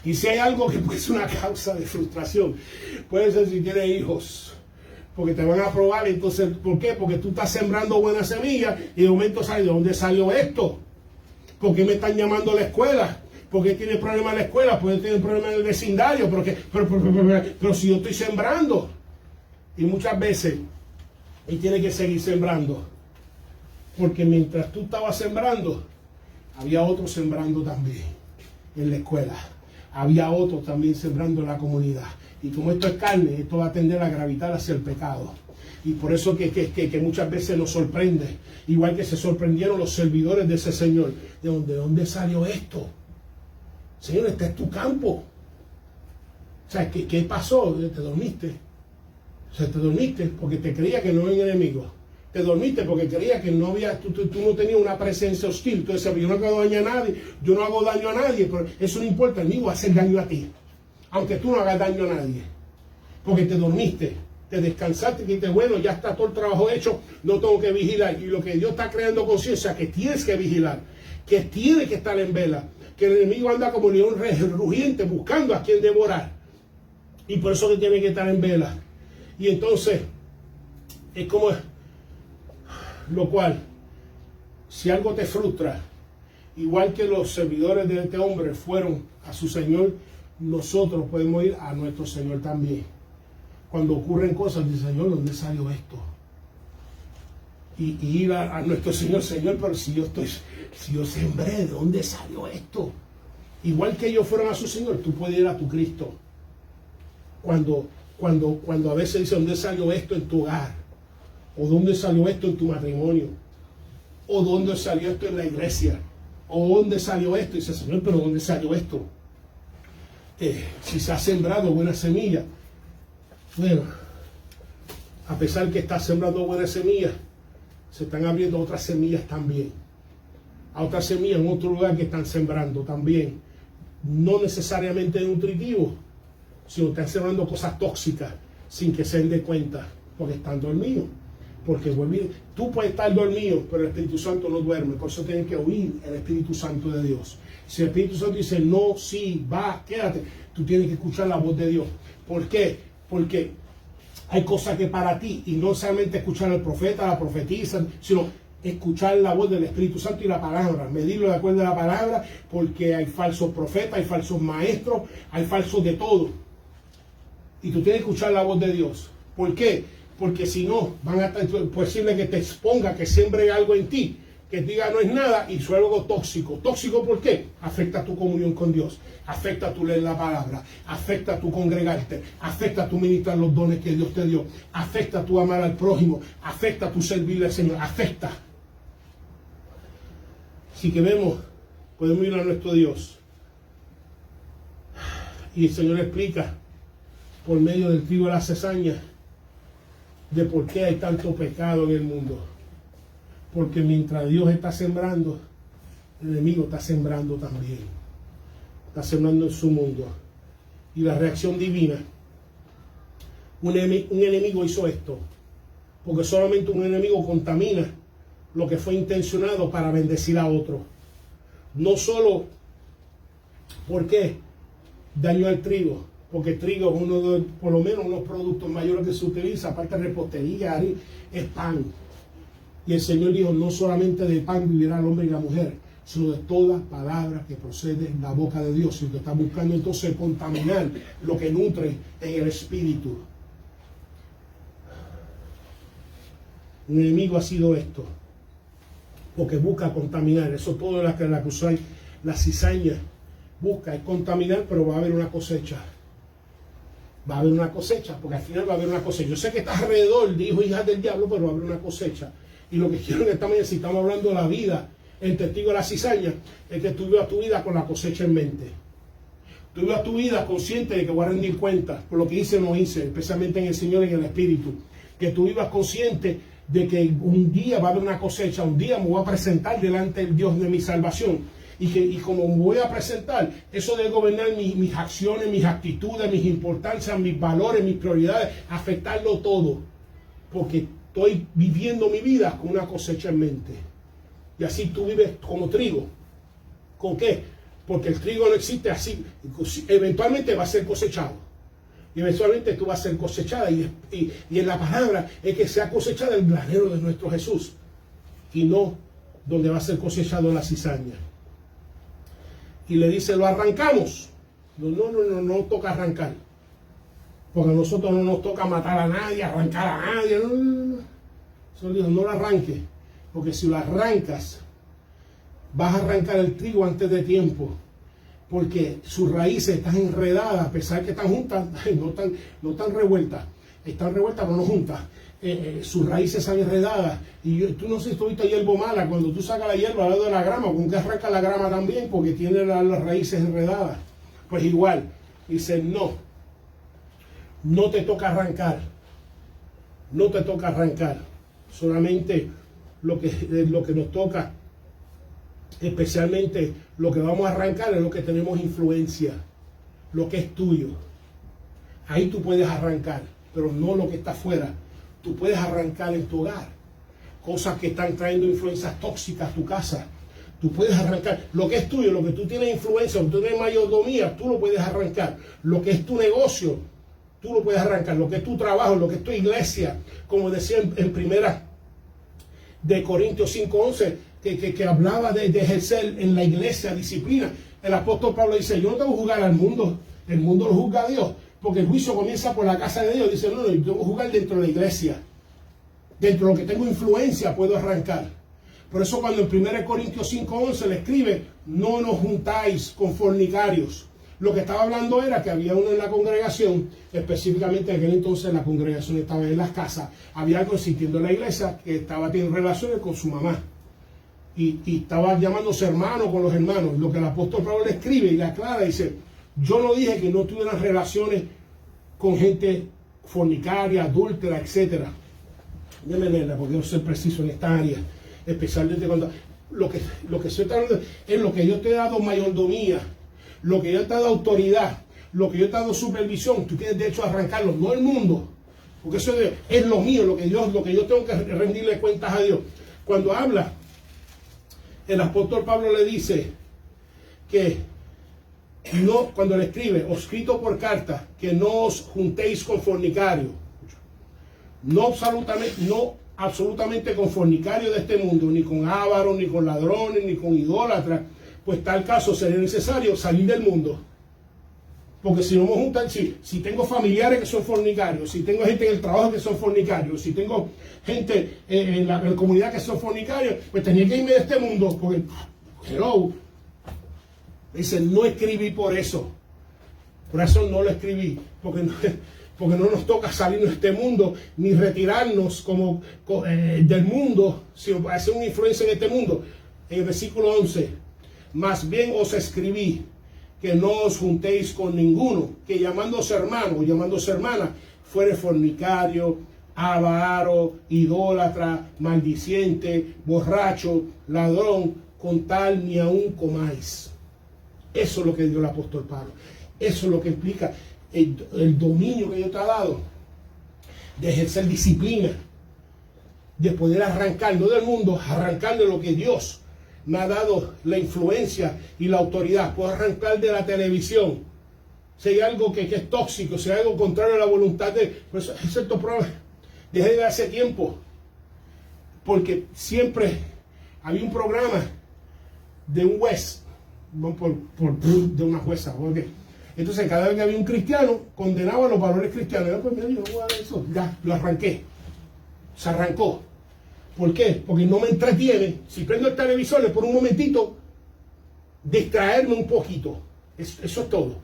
Y si hay algo que puede ser una causa de frustración, puede ser si tienes hijos, porque te van a probar. Entonces, ¿por qué? Porque tú estás sembrando buena semilla y de momento sale, ¿de dónde salió esto? ¿Por qué me están llamando a la escuela? ¿Por qué tiene problemas en la escuela? ¿Por qué tiene problemas en el vecindario? Pero si yo estoy sembrando. Y muchas veces, y tiene que seguir sembrando. Porque mientras tú estabas sembrando, había otros sembrando también en la escuela. Había otros también sembrando en la comunidad. Y como esto es carne, esto va a tender a gravitar hacia el pecado. Y por eso que muchas veces nos sorprende. Igual que se sorprendieron los servidores de ese Señor. ¿De dónde salió esto? Señor, este es tu campo. O sea, ¿qué pasó? Te dormiste. O sea, te dormiste porque te creía que no había enemigo. Te dormiste porque creía que no había, tú no tenías una presencia hostil. Tú decías, yo no hago daño a nadie, yo no hago daño a nadie, pero eso no importa, el enemigo va a hacer daño a ti. Aunque tú no hagas daño a nadie. Porque te dormiste, te descansaste y dijiste, bueno, ya está todo el trabajo hecho, no tengo que vigilar. Y lo que Dios está creando conciencia, que tienes que vigilar, que tienes que estar en vela, que el enemigo anda como león rugiente buscando a quien devorar. Y por eso que tiene que estar en vela. Y entonces, es como, lo cual, si algo te frustra, igual que los servidores de este hombre fueron a su Señor, nosotros podemos ir a nuestro Señor también. Cuando ocurren cosas, dice, Señor, ¿dónde salió esto? Y ir a nuestro Señor, Señor, pero si yo sembré, ¿de dónde salió esto? Igual que ellos fueron a su Señor, tú puedes ir a tu Cristo. Cuando a veces dice, ¿dónde salió esto en tu hogar? ¿O dónde salió esto en tu matrimonio? ¿O dónde salió esto en la iglesia? ¿O dónde salió esto? Y dice, Señor, ¿pero dónde salió esto? Si se ha sembrado buena semilla, bueno, a pesar que está sembrando buena semilla, se están abriendo otras semillas también. A otras semillas en otro lugar que están sembrando también. No necesariamente nutritivos, sino están sembrando cosas tóxicas sin que se den de cuenta, porque están dormidos. Porque tú puedes estar dormido, pero el Espíritu Santo no duerme. Por eso tienes que oír el Espíritu Santo de Dios. Si el Espíritu Santo dice no, sí, va, quédate, tú tienes que escuchar la voz de Dios. ¿Por qué? Porque hay cosas que para ti, y no solamente escuchar al profeta, la profetisa, sino escuchar la voz del Espíritu Santo y la palabra, medirlo de acuerdo a la palabra, porque hay falsos profetas, hay falsos maestros, hay falsos de todo. Y tú tienes que escuchar la voz de Dios. ¿Por qué? Porque si no, van a estar posible que te exponga, que siembre algo en ti, que diga no es nada y suele algo tóxico. ¿Tóxico por qué? Afecta tu comunión con Dios, afecta tu leer la palabra, afecta tu congregarte, afecta tu ministrar los dones que Dios te dio, afecta tu amar al prójimo, afecta tu servirle al Señor, afecta. Así que podemos ir a nuestro Dios. Y el Señor explica por medio del trigo de la cizaña de por qué hay tanto pecado en el mundo. Porque mientras Dios está sembrando, el enemigo está sembrando también. Está sembrando en su mundo. Y la reacción divina, un enemigo hizo esto. Porque solamente un enemigo contamina lo que fue intencionado para bendecir a otro. No solo porque dañó al trigo, porque el trigo es uno de, por lo menos, unos productos mayores que se utiliza, aparte de repostería, es pan. Y el Señor dijo, no solamente de pan vivirá el hombre y la mujer, sino de toda palabra que procede de la boca de Dios. Y lo que está buscando entonces es contaminar lo que nutre en el espíritu. Un enemigo ha sido esto, porque busca contaminar. Eso todo lo que la cizaña busca es contaminar, pero va a haber una cosecha. Va a haber una cosecha, porque al final va a haber una cosecha. Yo sé que está alrededor de hijos e hijas del diablo, pero va a haber una cosecha. Y lo que quiero en esta mañana, si estamos hablando de la vida el testigo de la cizaña es que tú vivas tu vida con la cosecha en mente. Tú vivas tu vida consciente de que voy a rendir cuenta por lo que hice o no hice, especialmente en el Señor y en el Espíritu. Que tú vivas consciente de que un día va a haber una cosecha, un día me voy a presentar delante del Dios de mi salvación. Y como me voy a presentar, eso debe gobernar mis acciones, mis actitudes, mis importancias, mis valores, mis prioridades, afectarlo todo. Porque estoy viviendo mi vida con una cosecha en mente. Y así tú vives como trigo. ¿Con qué? Porque el trigo no existe así. Eventualmente va a ser cosechado. Y eventualmente tú vas a ser cosechada. Y en la palabra es que sea cosechada el granero de nuestro Jesús. Y no donde va a ser cosechado la cizaña. Y le dice, lo arrancamos. No toca arrancar. Porque a nosotros no nos toca matar a nadie, arrancar a nadie. No. Solo dijo, no lo arranque. Porque si lo arrancas, vas a arrancar el trigo antes de tiempo. Porque sus raíces están enredadas, a pesar que están juntas, no están revueltas. Están revueltas, pero no juntas. Sus raíces están enredadas. Y tú no sé si tú viste hierba mala, cuando tú sacas la hierba al lado de la grama, con que arranca la grama también, porque tiene las raíces enredadas. Pues igual, dice, no te toca arrancar. No te toca arrancar. Solamente lo que nos toca, especialmente lo que vamos a arrancar, es lo que tenemos influencia, lo que es tuyo. Ahí tú puedes arrancar, pero no lo que está afuera. Tú puedes arrancar en tu hogar cosas que están trayendo influencias tóxicas a tu casa. Tú puedes arrancar lo que es tuyo, lo que tú tienes influencia, lo que tú tienes mayordomía, tú lo puedes arrancar. Lo que es tu negocio, tú lo puedes arrancar. Lo que es tu trabajo, lo que es tu iglesia, como decía en primera de Corintios 5:11, que hablaba de ejercer en la iglesia disciplina. El apóstol Pablo dice, yo no tengo que juzgar al mundo, el mundo lo juzga a Dios, porque el juicio comienza por la casa de Dios. Dice, no, yo tengo que juzgar dentro de la iglesia, dentro de lo que tengo influencia puedo arrancar. Por eso cuando en 1 Corintios 5:11 le escribe, no nos juntáis con fornicarios. Lo que estaba hablando era que había uno en la congregación, específicamente en aquel entonces la congregación estaba en las casas, había algo existiendo en la iglesia que estaba teniendo relaciones con su mamá. Y estaba llamándose hermano con los hermanos. Lo que el apóstol Pablo le escribe y le aclara, dice, yo no dije que no tuvieran relaciones con gente fornicaria, adúltera, etc. Déjame leerla porque quiero ser preciso en esta área, especialmente cuando lo que estoy hablando es lo que yo te he dado mayordomía, lo que yo te he dado autoridad, lo que yo te he dado supervisión. Tú tienes derecho a arrancarlo, no el mundo, porque eso es lo mío, lo que yo tengo que rendirle cuentas a Dios. Cuando habla, el apóstol Pablo le dice que no, cuando le escribe, os escrito por carta, que no os juntéis con fornicarios, no absolutamente con fornicarios de este mundo, ni con ávaros, ni con ladrones, ni con idólatras, pues tal caso sería necesario salir del mundo. Porque si no me juntan, si tengo familiares que son fornicarios, si tengo gente en el trabajo que son fornicarios, si tengo gente en la comunidad que son fornicarios, pues tenía que irme de este mundo. Porque, hello, dice, no escribí por eso no lo escribí, porque no nos toca salir de este mundo, ni retirarnos del mundo, sino hacer una influencia en este mundo. En el versículo 11, más bien os escribí que no os juntéis con ninguno, que llamándose hermano o llamándose hermana, fuere fornicario, avaro, idólatra, maldiciente, borracho, ladrón, con tal ni aún comáis. Eso es lo que dio el apóstol Pablo. Eso es lo que implica el dominio que Dios te ha dado, de ejercer disciplina, de poder arrancar, no del mundo, arrancar de lo que Dios me ha dado la influencia y la autoridad. Puedo arrancar de la televisión. Si hay algo que es tóxico, si hay algo contrario a la voluntad de... Pues es cierto problema. Dejé de ver hace tiempo. Porque siempre había un programa de un juez, de una jueza. Okay. Entonces cada vez que había un cristiano, condenaba los valores cristianos. Yo, pues mira, yo voy a ver eso. Ya, lo arranqué. Se arrancó. ¿Por qué? Porque no me entretiene. Si prendo el televisor, por un momentito, distraerme un poquito. Eso es todo.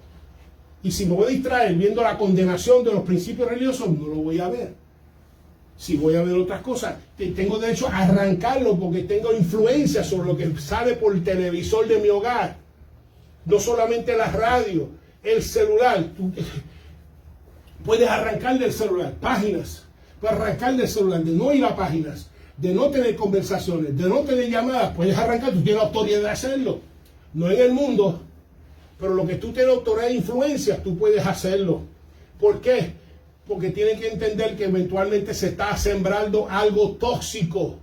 Y si me voy a distraer viendo la condenación de los principios religiosos, no lo voy a ver. Si voy a ver otras cosas, tengo derecho a arrancarlo porque tengo influencia sobre lo que sale por el televisor de mi hogar. No solamente la radio, el celular. Tú puedes arrancar del celular páginas, puedes arrancar del celular, de no ir a páginas, de no tener conversaciones, de no tener llamadas. Puedes arrancar, tú tienes la autoridad de hacerlo. No en el mundo, pero lo que tú tienes autoridad de influencia, tú puedes hacerlo. ¿Por qué? Porque tienen que entender que eventualmente se está sembrando algo tóxico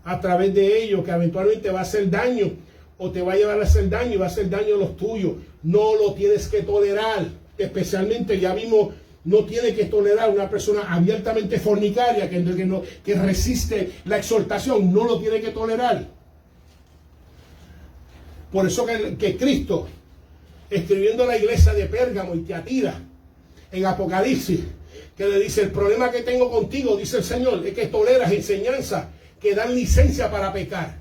a través de ello, que eventualmente va a hacer daño, o te va a llevar a hacer daño, y va a hacer daño a los tuyos. No lo tienes que tolerar. Especialmente, ya vimos, no tiene que tolerar una persona abiertamente fornicaria, que resiste la exhortación, no lo tiene que tolerar. Por eso que Cristo, escribiendo a la iglesia de Pérgamo y Tiatira, en Apocalipsis, que le dice, el problema que tengo contigo, dice el Señor, es que toleras enseñanzas que dan licencia para pecar,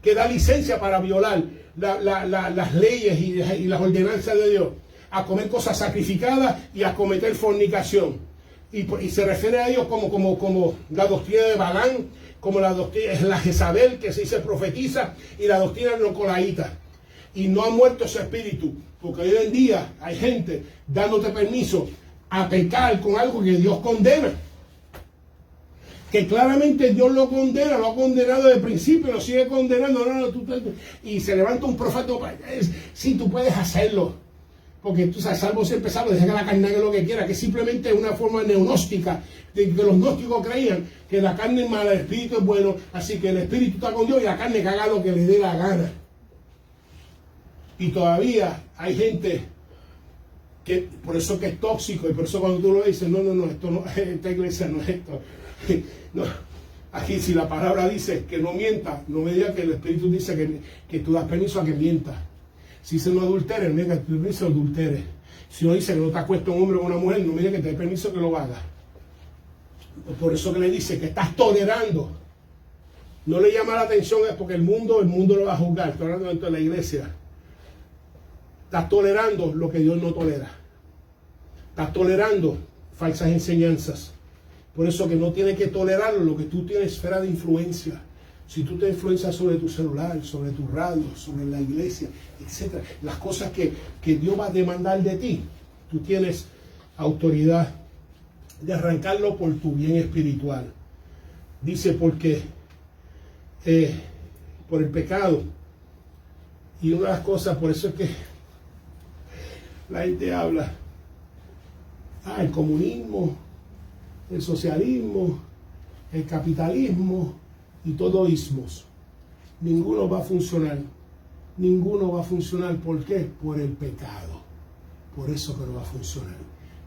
que dan licencia para violar las leyes y las ordenanzas de Dios, a comer cosas sacrificadas y a cometer fornicación. Y se refiere a ellos como la doctrina de Balán, como la doctrina es la Jezabel, que se dice profetiza, y la doctrina nicolaíta. Y no ha muerto ese espíritu, porque hoy en día hay gente dándote permiso a pecar con algo que Dios condena, que claramente Dios lo condena, lo ha condenado desde el principio, lo sigue condenando. Y se levanta un profeta, sí, tú puedes hacerlo, porque tú sabes, salvo siempre salvo, deja que la carne haga lo que quiera, que simplemente es una forma neonóstica, de que los gnósticos creían que la carne es mala, el espíritu es bueno, así que el espíritu está con Dios y la carne que haga lo que le dé la gana. Y todavía hay gente que por eso que es tóxico, y por eso cuando tú lo dices, no, esto no, esta iglesia no es esto. No. Aquí si la palabra dice que no mienta, no me diga que el Espíritu dice que tú das permiso a que mienta. Si dice no adultere, no me diga que tú permiso adultere. Si no dice que no te acuesta un hombre con una mujer, no me diga que te dé permiso que lo haga. Por eso que le dice que estás tolerando. No le llama la atención, es porque el mundo lo va a juzgar. Estoy hablando dentro de la iglesia. Estás tolerando lo que Dios no tolera. Estás tolerando falsas enseñanzas. Por eso que no tienes que tolerarlo, lo que tú tienes esfera de influencia. Si tú te influencias sobre tu celular, sobre tu radio, sobre la iglesia, etc. Las cosas que Dios va a demandar de ti, tú tienes autoridad de arrancarlo por tu bien espiritual. Dice porque por el pecado. Y una de las cosas, por eso es que la gente habla, el comunismo, el socialismo, el capitalismo y todo ismos. Ninguno va a funcionar. Ninguno va a funcionar. ¿Por qué? Por el pecado. Por eso que no va a funcionar.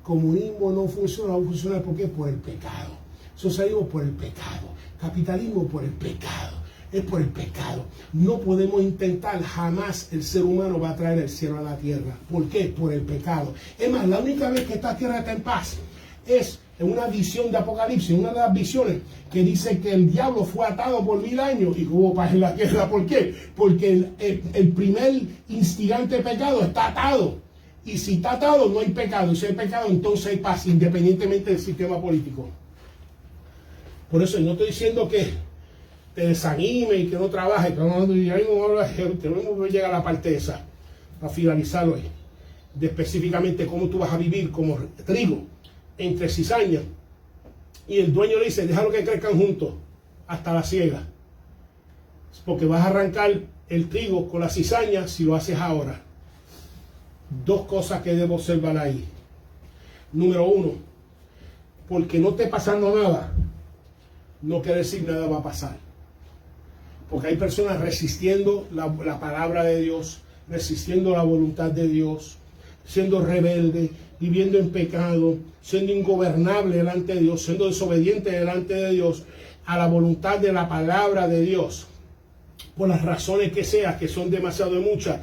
Comunismo no funciona, va a funcionar. ¿Por qué? Por el pecado. Socialismo por el pecado. Capitalismo por el pecado. Es por el pecado. No podemos intentar, jamás el ser humano va a traer el cielo a la tierra. ¿Por qué? Por el pecado. Es más, la única vez que esta tierra está en paz es en una visión de Apocalipsis, una de las visiones que dice que el diablo fue atado por 1000 años y hubo paz en la tierra. ¿Por qué? Porque el primer instigante de pecado está atado. Y si está atado, no hay pecado. Y si hay pecado, entonces hay paz, independientemente del sistema político. Por eso no estoy diciendo que te desanime y que no trabaje. Tenemos que llegar a la parte esa, para finalizar hoy, de específicamente cómo tú vas a vivir como trigo entre cizaña. Y el dueño le dice, déjalo que crezcan juntos hasta la siega, porque vas a arrancar el trigo con la cizaña si lo haces ahora. Dos cosas que debo observar ahí. Número uno, porque no esté pasando nada, no quiere decir nada va a pasar. Porque hay personas resistiendo la palabra de Dios, resistiendo la voluntad de Dios, siendo rebelde, viviendo en pecado, siendo ingobernable delante de Dios, siendo desobediente delante de Dios a la voluntad de la palabra de Dios, por las razones que sean, que son demasiado muchas.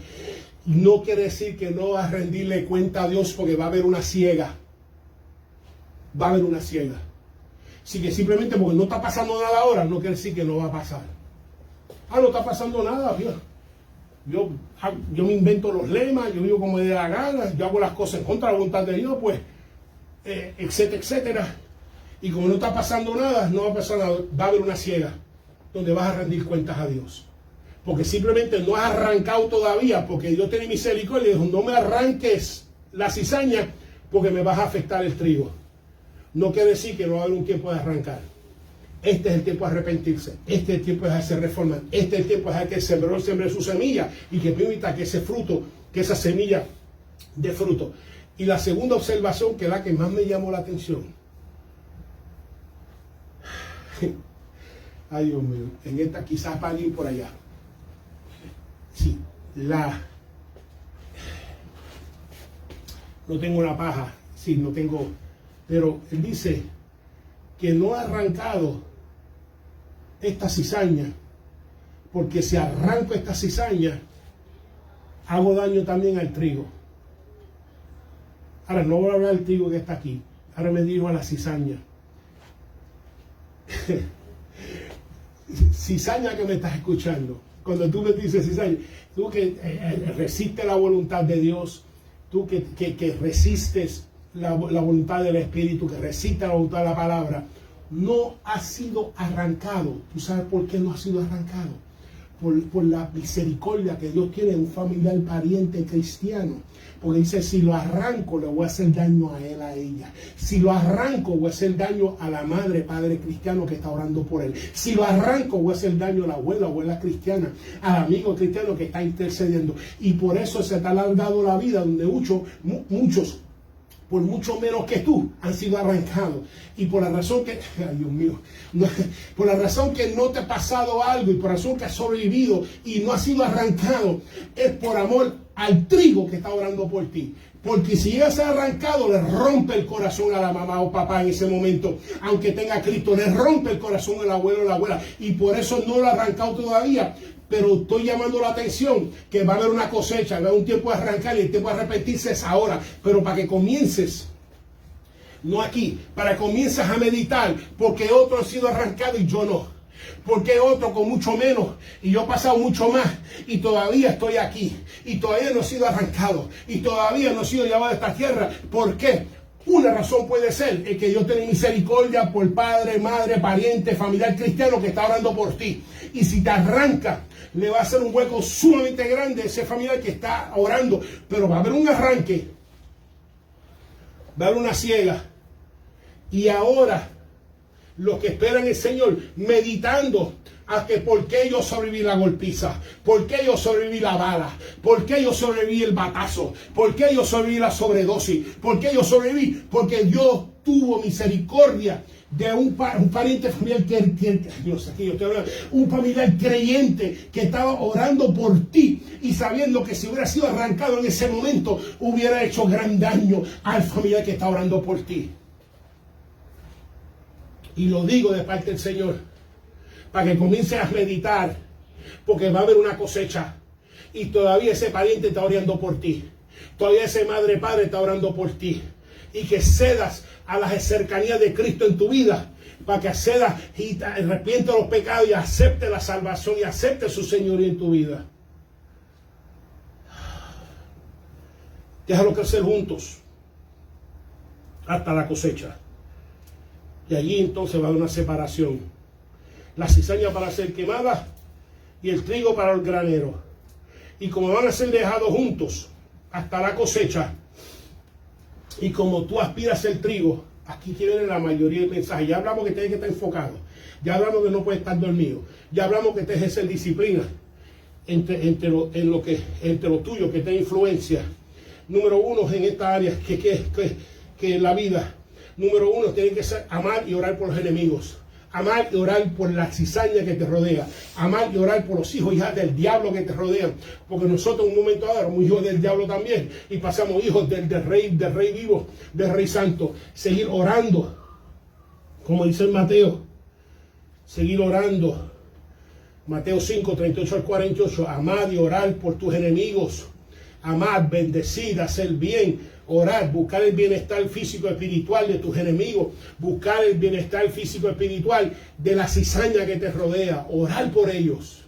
No quiere decir que no vas a rendirle cuenta a Dios, porque va a haber una ciega. Va a haber una ciega. Así que simplemente porque no está pasando nada ahora, no quiere decir que no va a pasar. No está pasando nada, yo me invento los lemas, yo vivo como me dé la gana, yo hago las cosas en contra de la voluntad de Dios, pues, etcétera, etcétera. Y como no está pasando nada, no va a pasar nada. Va a haber una ciega donde vas a rendir cuentas a Dios. Porque simplemente no has arrancado todavía, porque Dios tiene misericordia y dijo, no me arranques la cizaña porque me vas a afectar el trigo. No quiere decir que no va a haber un tiempo de arrancar. Este es el tiempo de arrepentirse. Este es el tiempo de hacer reforma. Este es el tiempo de dejar que el sembrador sembre su semilla y que permita que ese fruto, que esa semilla dé fruto. Y la segunda observación, que es la que más me llamó la atención. Ay, Dios mío. En esta quizás para alguien por allá. Sí, no tengo una paja. Sí, no tengo. Pero él dice que no ha arrancado esta cizaña, porque si arranco esta cizaña, hago daño también al trigo. Ahora no voy a hablar del trigo que está aquí, ahora me dirijo a la cizaña. Cizaña que me estás escuchando, cuando tú me dices cizaña, tú que resistes la voluntad de Dios, tú que resistes la voluntad del Espíritu, que resiste la voluntad de la palabra, no ha sido arrancado. ¿Tú sabes por qué no ha sido arrancado? Por la misericordia que Dios tiene en un familiar, pariente cristiano. Porque dice, si lo arranco, le voy a hacer daño a él, a ella. Si lo arranco, voy a hacer daño a la madre, padre cristiano que está orando por él. Si lo arranco, voy a hacer daño a la abuela cristiana, al amigo cristiano que está intercediendo. Y por eso se te ha alargado la vida, donde muchos por mucho menos que tú, han sido arrancados. Y por la razón que, ay Dios mío, por la razón que no te ha pasado algo y por la razón que has sobrevivido y no has sido arrancado, es por amor al trigo que está orando por ti. Porque si llegas a ser arrancado, le rompe el corazón a la mamá o papá en ese momento. Aunque tenga Cristo, le rompe el corazón al abuelo o la abuela. Y por eso no lo ha arrancado todavía. Pero estoy llamando la atención que va a haber una cosecha, va a haber un tiempo de arrancar y el tiempo de arrepentirse es ahora. Pero para que comiences, no aquí, para que comiences a meditar, porque otros han sido arrancados y yo no. Porque otro con mucho menos y yo he pasado mucho más y todavía estoy aquí y todavía no he sido arrancado y todavía no he sido llevado a esta tierra. ¿Por qué? Una razón puede ser el que Dios tiene misericordia por padre, madre, pariente, familiar cristiano que está orando por ti. Y si te arranca, le va a hacer un hueco sumamente grande a ese familiar que está orando. Pero va a haber un arranque, va a haber una ciega. Y ahora, los que esperan el Señor, meditando a que por qué yo sobreviví la golpiza, por qué yo sobreviví la bala, por qué yo sobreviví el batazo, por qué yo sobreviví la sobredosis, por qué yo sobreviví, porque Dios tuvo misericordia de un pariente familiar un familiar creyente que estaba orando por ti y sabiendo que si hubiera sido arrancado en ese momento hubiera hecho gran daño al familiar que está orando por ti. Y lo digo de parte del Señor, para que comiences a meditar, porque va a haber una cosecha. Y todavía ese pariente está orando por ti. Todavía ese madre, padre está orando por ti. Y que cedas a las cercanías de Cristo en tu vida, para que cedas y te arrepientes de los pecados y acepte la salvación y acepte su señoría en tu vida. Déjalo crecer juntos hasta la cosecha. Y allí entonces va a haber una separación. La cizaña para ser quemada y el trigo para el granero. Y como van a ser dejados juntos hasta la cosecha, y como tú aspiras el trigo, aquí viene la mayoría del mensaje. Ya hablamos que tienes que estar enfocado. Ya hablamos que no puedes estar dormido. Ya hablamos que tienes que ejercer disciplina entre lo tuyo, que te influencia. Número uno en esta área, que en la vida. Número uno, tiene que ser amar y orar por los enemigos. Amar y orar por la cizaña que te rodea. Amar y orar por los hijos y hijas del diablo que te rodean. Porque nosotros en un momento dado somos hijos del diablo también. Y pasamos hijos del rey vivo, del rey santo. Seguir orando. Como dice el Mateo. Seguir orando. Mateo 5, 38 al 48. Amar y orar por tus enemigos. Amar, bendecir, hacer bien. Orar, buscar el bienestar físico espiritual de tus enemigos, buscar el bienestar físico espiritual de la cizaña que te rodea, orar por ellos.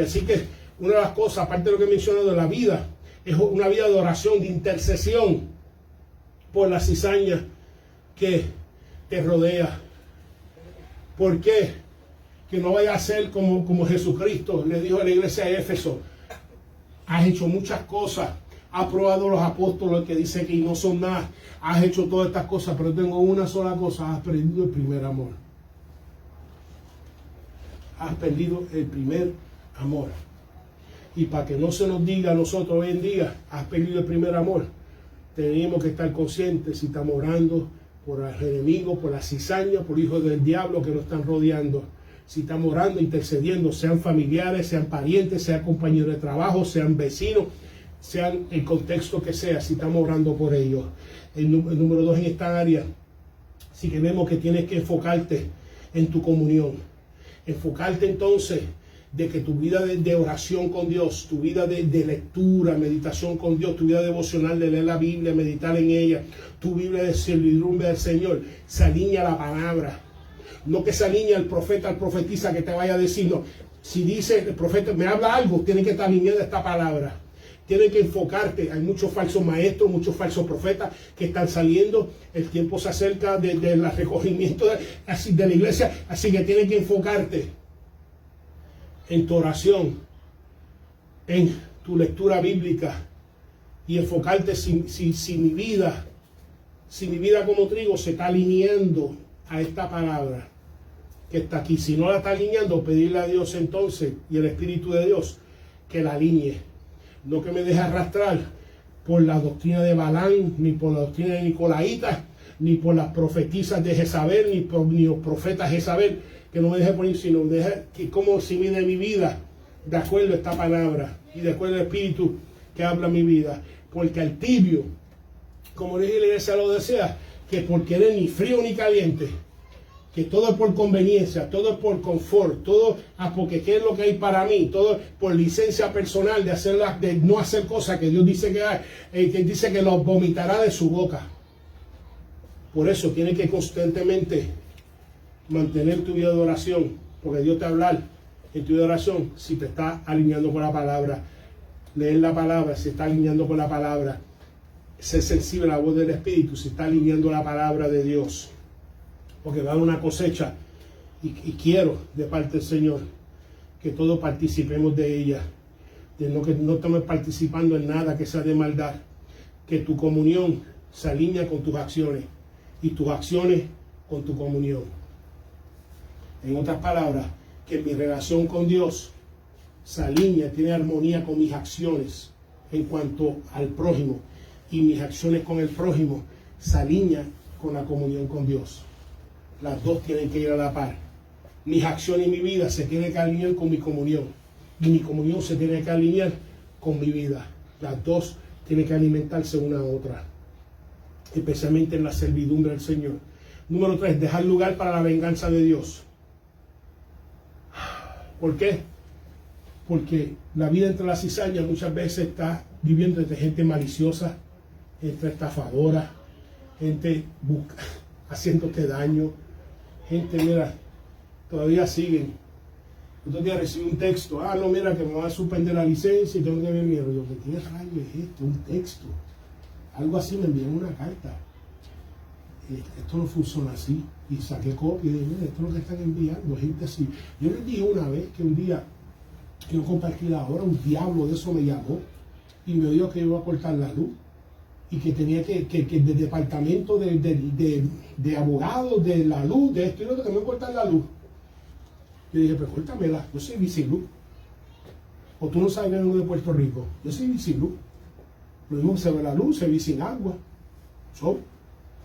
Así que una de las cosas, aparte de lo que he mencionado de la vida, es una vida de oración, de intercesión por la cizaña que te rodea. ¿Por qué? Que no vaya a ser como Jesucristo le dijo a la iglesia de Éfeso. Has hecho muchas cosas. Has probado los apóstoles que dicen que no son nada. Has hecho todas estas cosas, pero tengo una sola cosa. Has perdido el primer amor. Has perdido el primer amor. Y para que no se nos diga a nosotros hoy en día, has perdido el primer amor, tenemos que estar conscientes si estamos orando por los enemigos, por las cizañas, por hijos del diablo que nos están rodeando. Si estamos orando, intercediendo, sean familiares, sean parientes, sean compañeros de trabajo, sean vecinos, sean el contexto que sea, si estamos orando por ellos. El número 2 en esta área, sí que vemos que tienes que enfocarte en tu comunión. Enfocarte entonces de que tu vida de oración con Dios, tu vida de lectura, meditación con Dios, tu vida devocional de leer la Biblia, meditar en ella, tu Biblia de servidumbre del Señor, se alinea a la palabra. No que se alinea el profeta, al profetiza que te vaya a decir, no. Si dice el profeta, me habla algo, tiene que estar alineada esta palabra. Tienes que enfocarte. Hay muchos falsos maestros, muchos falsos profetas que están saliendo. El tiempo se acerca del recogimiento de la iglesia. Así que tienes que enfocarte en tu oración, en tu lectura bíblica y enfocarte si mi vida como trigo se está alineando a esta palabra que está aquí. Si no la está alineando, pedirle a Dios entonces y el Espíritu de Dios que la alinee. No que me deje arrastrar por la doctrina de Balán, ni por la doctrina de Nicolaítas, ni por las profetizas de Jezabel, ni los profetas de Jezabel, que no me deje poner, sino deje que como si mide mi vida de acuerdo a esta palabra y de acuerdo al Espíritu que habla mi vida. Porque al tibio, como le dije la iglesia lo desea, que por querer ni frío ni caliente, que todo es por conveniencia, todo es por confort, todo porque qué es lo que hay para mí, todo por licencia personal de no hacer cosas que Dios dice que hay, que dice que los vomitará de su boca. Por eso tienes que constantemente mantener tu vida de oración, porque Dios te va a hablar en tu vida de oración si te está alineando con la palabra, leer la palabra, si está alineando con la palabra, ser sensible a la voz del Espíritu, si está alineando la palabra de Dios. Porque va a haber una cosecha y quiero de parte del Señor que todos participemos de ella, de que no estemos participando en nada que sea de maldad, que tu comunión se alinea con tus acciones y tus acciones con tu comunión. En otras palabras, que mi relación con Dios se alinea, tiene armonía con mis acciones en cuanto al prójimo, y mis acciones con el prójimo se alinean con la comunión con Dios. Las dos tienen que ir a la par. Mis acciones y mi vida se tienen que alinear con mi comunión. Y mi comunión se tiene que alinear con mi vida. Las dos tienen que alimentarse una a otra. Especialmente en la servidumbre del Señor. Número 3, dejar lugar para la venganza de Dios. ¿Por qué? Porque la vida entre las cizañas muchas veces está viviendo entre gente maliciosa, entre estafadora, gente haciéndote daño. Gente, mira, todavía siguen. Otro día recibí un texto. No, mira, que me va a suspender la licencia y tengo que ver miedo. Yo, ¿qué rayo es esto? Un texto. Algo así me enviaron una carta. Esto no funciona así. Y saqué copia y dije, mira, esto es lo que están enviando. Gente así. Yo les dije una vez que un día, que yo compartí la hora, un diablo de eso me llamó y me dijo que iba a cortar la luz. Y que tenía que del departamento de abogados, de la luz, de esto y lo otro, que me cortar la luz. Yo dije, pues córtamela, yo soy Viciluz. O tú no sabes que vengo de Puerto Rico, yo soy Viciluz. Lo mismo que se ve la luz, se ve sin agua.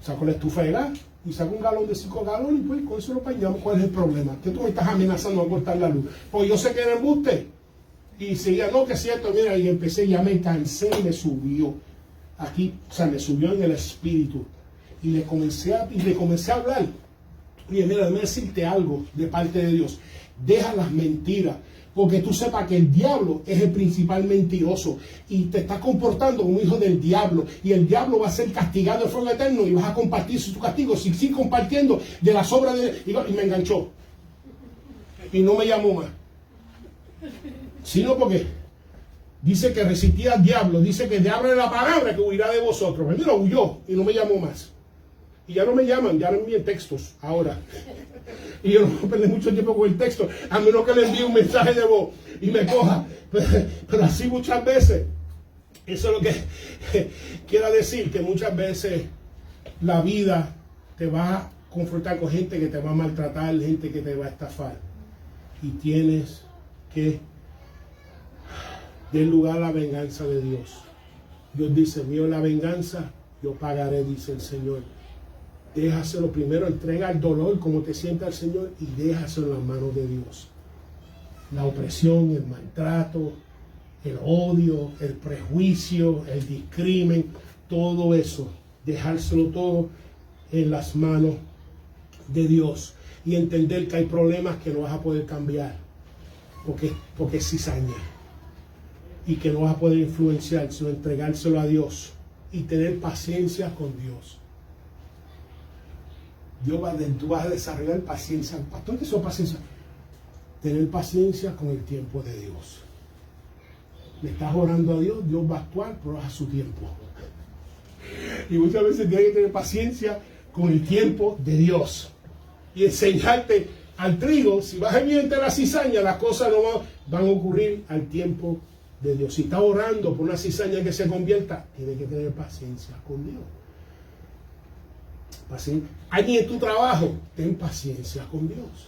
Saco la estufa de gas y saco un galón de 5 galones y pues con eso lo pañamos. ¿Cuál es el problema? ¿Qué tú me estás amenazando a cortar la luz? Pues yo sé que era embuste. Y seguía, no, que es cierto, mira, y empecé, ya me cansé y me subió. Aquí, o sea, me subió en el espíritu y le comencé a hablar. Y mira, déjame decirte algo de parte de Dios. Deja las mentiras, porque tú sepas que el diablo es el principal mentiroso y te está comportando como hijo del diablo, y el diablo va a ser castigado de fuego eterno y vas a compartir su castigo si sigues compartiendo de las obras de él. Y me enganchó y no me llamó más, sino porque dice que resistía al diablo, dice que de abre la palabra que huirá de vosotros. Pues mira, huyó y no me llamó más. Y ya no me llaman, ya no envíen textos ahora. Y yo no voy a perder mucho tiempo con el texto, a menos que le envíe un mensaje de voz y me coja. Pero así muchas veces, eso es lo que quiero decir, que muchas veces la vida te va a confrontar con gente que te va a maltratar, gente que te va a estafar. Y tienes que dar lugar a la venganza de Dios. Dios dice, mío la venganza, yo pagaré, dice el Señor. Déjaselo primero, entrega el dolor como te sienta el Señor y déjaselo en las manos de Dios. La opresión, el maltrato, el odio, el prejuicio, el discrimen, todo eso, dejárselo todo en las manos de Dios y entender que hay problemas que no vas a poder cambiar porque es cizaña y que no vas a poder influenciar, sino entregárselo a Dios y tener paciencia con Dios. Tú vas a desarrollar paciencia. Pastor, ¿qué es paciencia? Tener paciencia con el tiempo de Dios. Le estás orando a Dios, Dios va a actuar, pero a su tiempo. Y muchas veces tienes que tener paciencia con el tiempo de Dios. Y enseñarte al trigo, si vas a vivir entre la cizaña, las cosas no van a ocurrir al tiempo de Dios. Si estás orando por una cizaña que se convierta, tienes que tener paciencia con Dios. Alguien en tu trabajo, ten paciencia con Dios.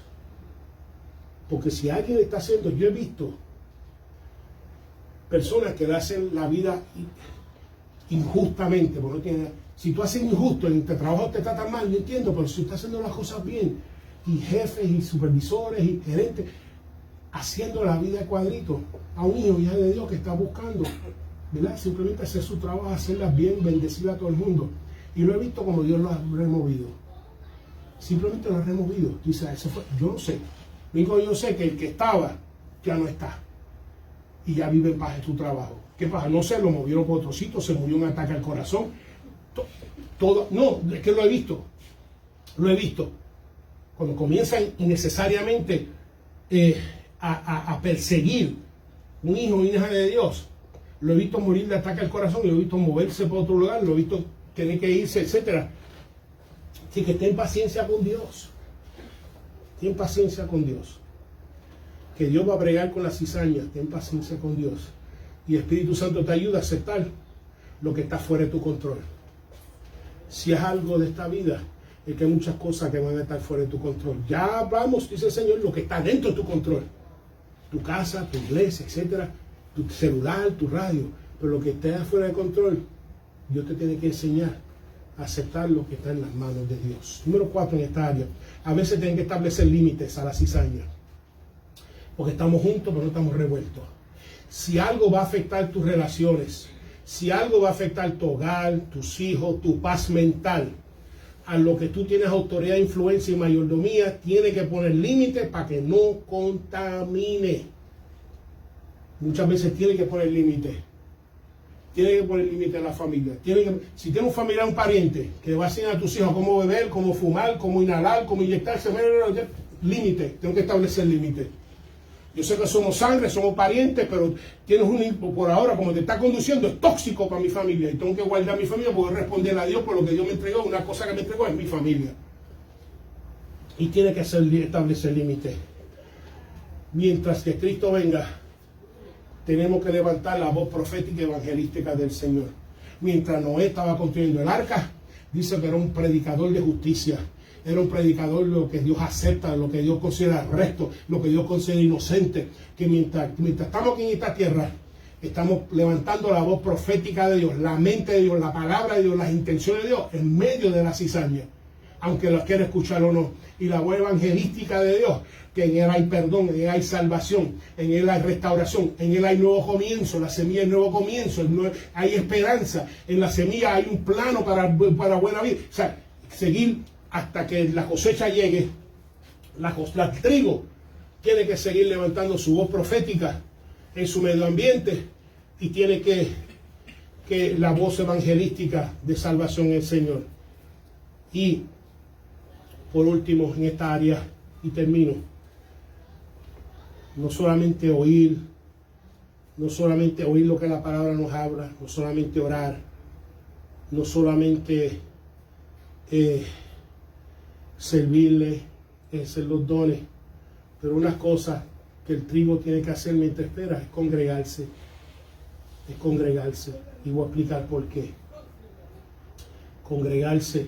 Porque si alguien está haciendo, yo he visto personas que le hacen la vida injustamente, porque no tiene, si tú haces injusto, en tu trabajo te tratan mal, yo entiendo, pero si estás haciendo las cosas bien, y jefes, y supervisores, y gerentes, haciendo la vida de cuadrito a un hijo, hija de Dios que está buscando, ¿verdad? Simplemente hacer su trabajo, hacerlas bien, bendecir a todo el mundo. Y lo he visto como Dios lo ha removido. Simplemente lo ha removido. Dice, eso fue, yo no sé. Yo sé que el que estaba ya no está. Y ya vive en paz en su trabajo. ¿Qué pasa? No sé, lo movieron por otro sitio, se murió un ataque al corazón. Todo, no, es que lo he visto. Lo he visto. Cuando comienzan innecesariamente a perseguir un hijo o hija de Dios, lo he visto morir de ataque al corazón, lo he visto moverse por otro lugar, lo he visto tener que irse, etcétera. Así que ten paciencia con Dios. Ten paciencia con Dios. Que Dios va a bregar con las cizañas. Ten paciencia con Dios. Y el Espíritu Santo te ayuda a aceptar lo que está fuera de tu control. Si es algo de esta vida, es que hay muchas cosas que van a estar fuera de tu control. Ya hablamos, dice el Señor, lo que está dentro de tu control. Tu casa, tu iglesia, etcétera. Tu celular, tu radio. Pero lo que está fuera de control, Dios te tiene que enseñar a aceptar lo que está en las manos de Dios. Número 4 en esta área. A veces tienen que establecer límites a la cizaña. Porque estamos juntos, pero no estamos revueltos. Si algo va a afectar tus relaciones, si algo va a afectar tu hogar, tus hijos, tu paz mental, a lo que tú tienes autoridad, influencia y mayordomía, tiene que poner límites para que no contamine. Muchas veces tiene que poner límites. Tiene que poner límite a la familia. Si tiene un familiar, un pariente, que va a enseñar a tus hijos cómo beber, cómo fumar, cómo inhalar, cómo inyectarse, límite, tengo que establecer límites. Yo sé que somos sangre, somos parientes, pero tienes un hijo por ahora, como te está conduciendo, es tóxico para mi familia. Y tengo que guardar mi familia, poder responder a Dios por lo que Dios me entregó. Una cosa que me entregó es mi familia. Y tiene que establecer límites. Mientras que Cristo venga, tenemos que levantar la voz profética y evangelística del Señor. Mientras Noé estaba construyendo el arca, dice que era un predicador de justicia. Era un predicador de lo que Dios acepta, lo que Dios considera recto, lo que Dios considera inocente. Que mientras estamos aquí en esta tierra, estamos levantando la voz profética de Dios, la mente de Dios, la palabra de Dios, las intenciones de Dios en medio de la cizaña, aunque las quiera escuchar o no. Y la voz evangelística de Dios, que en Él hay perdón, en Él hay salvación, en Él hay restauración, en Él hay nuevo comienzo, la semilla es nuevo comienzo, hay esperanza, en la semilla hay un plano para buena vida. O sea, seguir hasta que la cosecha llegue, el trigo tiene que seguir levantando su voz profética en su medio ambiente y tiene que la voz evangelística de salvación en el Señor. Y por último, en esta área, y termino, no solamente oír lo que la palabra nos habla, no solamente orar, no solamente servirle, hacer los dones. Pero una cosa que el trigo tiene que hacer mientras espera es congregarse. Es congregarse. Y voy a explicar por qué. Congregarse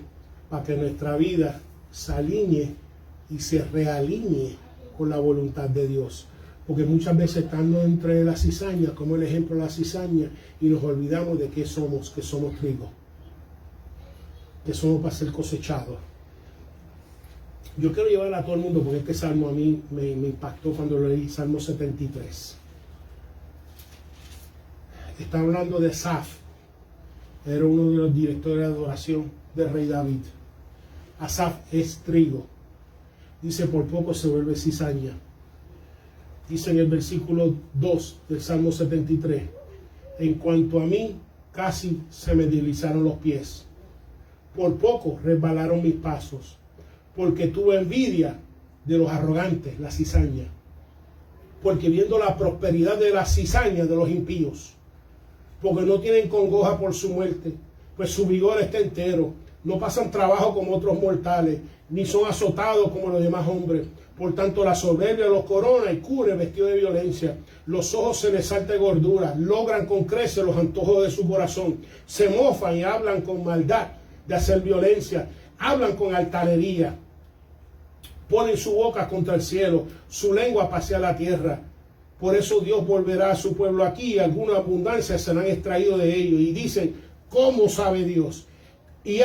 para que nuestra vida se alinee y se realinee con la voluntad de Dios. Porque muchas veces estando entre la cizaña, como el ejemplo de la cizaña, y nos olvidamos de qué somos, que somos trigo, que somos para ser cosechados. Yo quiero llevar a todo el mundo, porque este salmo a mí me impactó cuando lo leí, Salmo 73. Está hablando de Asaf, era uno de los directores de adoración del rey David. Asaf es trigo. Dice, por poco se vuelve cizaña. Dice en el versículo 2 del Salmo 73, en cuanto a mí, casi se me deslizaron los pies. Por poco resbalaron mis pasos, porque tuve envidia de los arrogantes, la cizaña. Porque viendo la prosperidad de la cizaña de los impíos, porque no tienen congoja por su muerte, pues su vigor está entero. No pasan trabajo como otros mortales, ni son azotados como los demás hombres. Por tanto, la soberbia los corona y cubre vestido de violencia. Los ojos se les salta de gordura, logran con creces los antojos de su corazón. Se mofan y hablan con maldad de hacer violencia, hablan con altanería. Ponen su boca contra el cielo, su lengua pasea la tierra. Por eso Dios volverá a su pueblo aquí, y alguna abundancia serán extraídos de ellos. Y dicen, ¿cómo sabe Dios? Y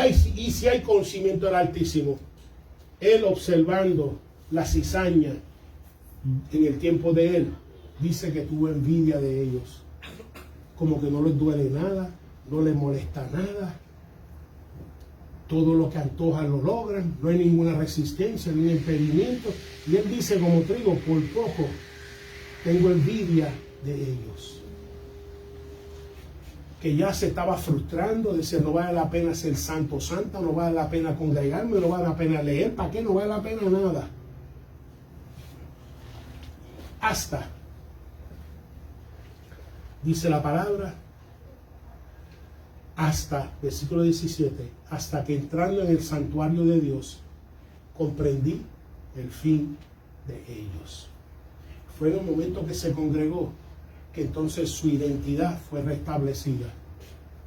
si hay conocimiento del Altísimo. Él, observando la cizaña en el tiempo de él, dice que tuvo envidia de ellos. Como que no les duele nada, no les molesta nada. Todo lo que antojan lo logran, no hay ninguna resistencia, ningún impedimento. Y él dice como trigo, por poco tengo envidia de ellos. Que ya se estaba frustrando, decía, no vale la pena ser santo, santa, no vale la pena congregarme, no vale la pena leer, ¿para qué? No vale la pena nada. Hasta, dice la palabra, hasta, versículo 17, hasta que entrando en el santuario de Dios, comprendí el fin de ellos. Fue en el momento que se congregó que entonces su identidad fue restablecida.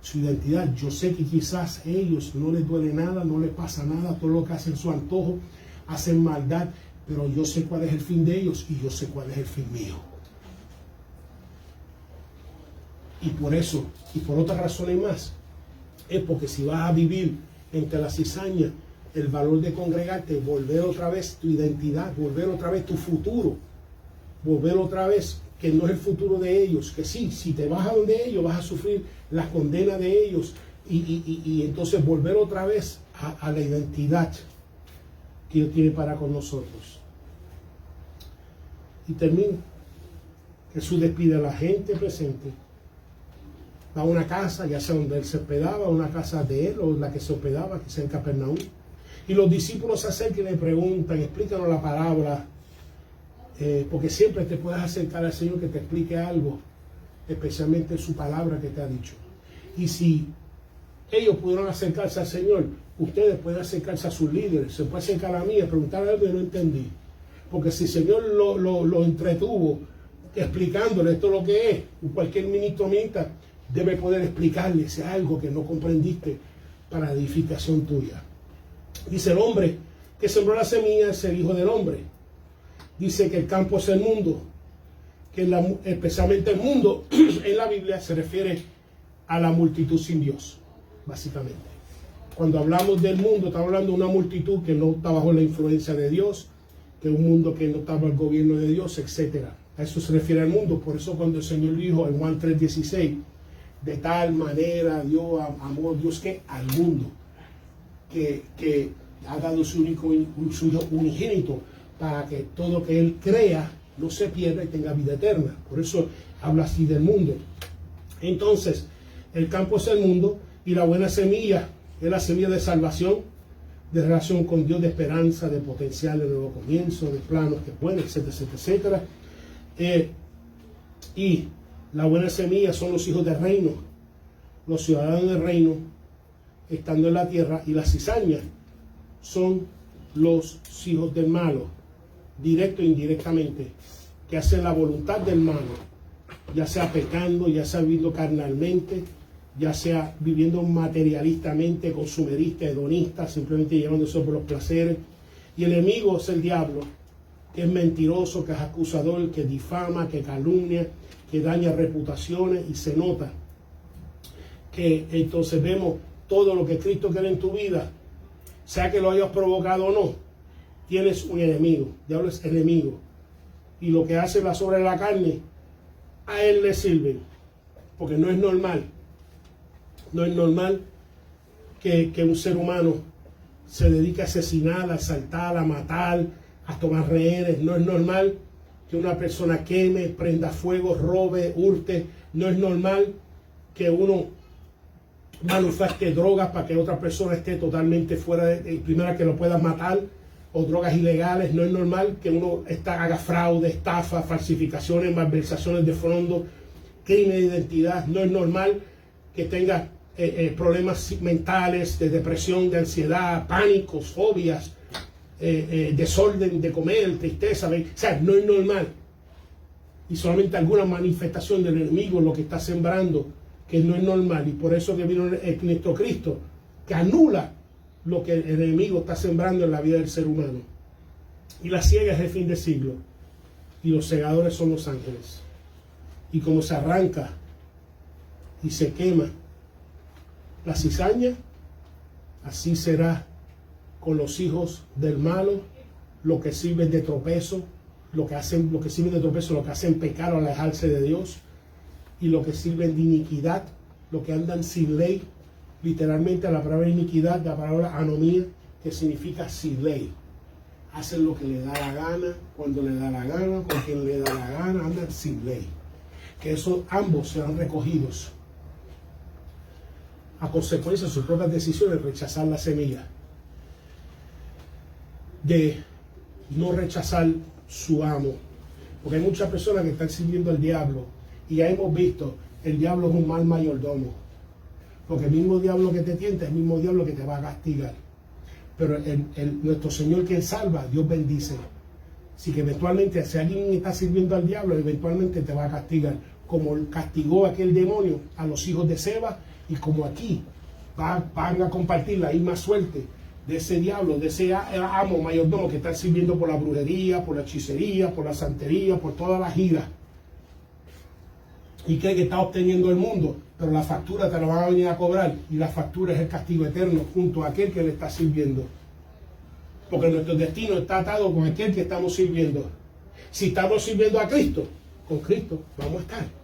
Su identidad, yo sé que quizás ellos no les duele nada, no les pasa nada, todo lo que hacen su antojo, hacen maldad, pero yo sé cuál es el fin de ellos y yo sé cuál es el fin mío. Y por eso, y por otras razones más, es porque si vas a vivir entre la cizaña, el valor de congregarte, volver otra vez tu identidad, volver otra vez tu futuro, volver otra vez que no es el futuro de ellos, que sí, si te vas a donde ellos vas a sufrir la condena de ellos y entonces volver otra vez a la identidad que Dios tiene para con nosotros. Y termino. Jesús despide a la gente presente, va a una casa, ya sea donde él se hospedaba, una casa de él o la que se hospedaba, que sea en Capernaum, y los discípulos se acercan y le preguntan, explícanos la palabra. Porque siempre te puedes acercar al Señor que te explique algo, especialmente su palabra que te ha dicho. Y si ellos pudieron acercarse al Señor, ustedes pueden acercarse a sus líderes, se puede acercar a mí y preguntar algo que no entendí. Porque si el Señor lo entretuvo explicándole esto lo que es, cualquier ministro ministra debe poder explicarle si hay algo que no comprendiste para edificación tuya. Dice, el hombre que sembró la semilla es el Hijo del Hombre. Dice que el campo es el mundo, que especialmente el mundo en la Biblia se refiere a la multitud sin Dios, básicamente. Cuando hablamos del mundo, estamos hablando de una multitud que no está bajo la influencia de Dios, que es un mundo que no está bajo el gobierno de Dios, etc. A eso se refiere al mundo. Por eso cuando el Señor dijo en Juan 3:16, de tal manera Dios amó Dios que al mundo, que ha dado su Hijo unigénito, para que todo lo que Él crea no se pierda y tenga vida eterna. Por eso habla así del mundo. Entonces, el campo es el mundo y la buena semilla es la semilla de salvación, de relación con Dios, de esperanza, de potencial, de nuevo comienzo, de planos que pueden, etcétera, etcétera, etcétera. Y la buena semilla son los hijos del reino, los ciudadanos del reino, estando en la tierra, y la cizaña son los hijos del malo, directo e indirectamente, que hacen la voluntad del malo, ya sea pecando, ya sea viviendo carnalmente, ya sea viviendo materialistamente, consumerista, hedonista, simplemente llevándose por los placeres. Y el enemigo es el diablo, que es mentiroso, que es acusador, que difama, que calumnia, que daña reputaciones, y se nota que entonces vemos todo lo que Cristo quiere en tu vida, sea que lo hayas provocado o no, tienes un enemigo. El diablo es enemigo, y lo que hace la obras de la carne, a él le sirven, porque no es normal que un ser humano se dedique a asesinar, a asaltar, a matar, a tomar rehenes. No es normal que una persona queme, prenda fuego, robe, hurte. No es normal que uno manufacture drogas para que otra persona esté totalmente fuera de primera, que lo pueda matar, o drogas ilegales. No es normal que uno haga fraude, estafa, falsificaciones, malversaciones de fondos, crimen de identidad. No es normal que tenga problemas mentales, de depresión, de ansiedad, pánicos, fobias, desorden de comer, tristeza. O sea, no es normal. Y solamente alguna manifestación del enemigo lo que está sembrando, que no es normal. Y por eso que vino nuestro Cristo, que anula lo que el enemigo está sembrando en la vida del ser humano. Y la siega es el fin del siglo, y los segadores son los ángeles. Y como se arranca y se quema la cizaña, así será con los hijos del malo, lo que sirven de tropezo, lo que sirven de tropezo, lo que hacen pecar o alejarse de Dios, y lo que sirven de iniquidad, lo que andan sin ley. Literalmente la palabra iniquidad, la palabra anomía, que significa sin ley. Hacen lo que le da la gana, cuando le da la gana, con quien le da la gana, andan sin ley. Que esos ambos serán recogidos a consecuencia de sus propias decisiones, rechazar la semilla, de no rechazar su amo. Porque hay muchas personas que están sirviendo al diablo, y ya hemos visto, el diablo es un mal mayordomo, porque el mismo diablo que te tienta es el mismo diablo que te va a castigar. Pero nuestro Señor, que salva, Dios bendice. Así que eventualmente, si alguien está sirviendo al diablo, eventualmente te va a castigar, como castigó aquel demonio a los hijos de Seba, y como aquí van a compartir la misma suerte de ese diablo, de ese amo mayordomo que está sirviendo por la brujería, por la hechicería, por la santería, por todas las giras, y cree que está obteniendo el mundo, pero la factura te la van a venir a cobrar, y la factura es el castigo eterno junto a aquel que le está sirviendo, porque nuestro destino está atado con aquel que estamos sirviendo. Si estamos sirviendo a Cristo, con Cristo vamos a estar.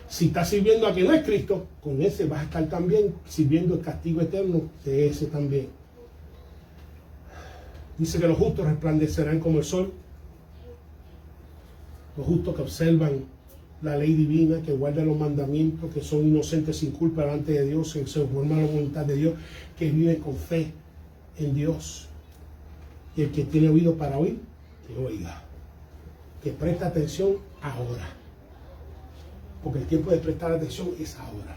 Si estás sirviendo a quien no es Cristo, con ese vas a estar también sirviendo el castigo eterno de ese también. Dice que los justos resplandecerán como el sol. Los justos que observan la ley divina, que guardan los mandamientos, que son inocentes sin culpa delante de Dios, que se forman la voluntad de Dios, que viven con fe en Dios. Y el que tiene oído para oír, que oiga. Que presta atención ahora. Porque el tiempo de prestar atención es ahora.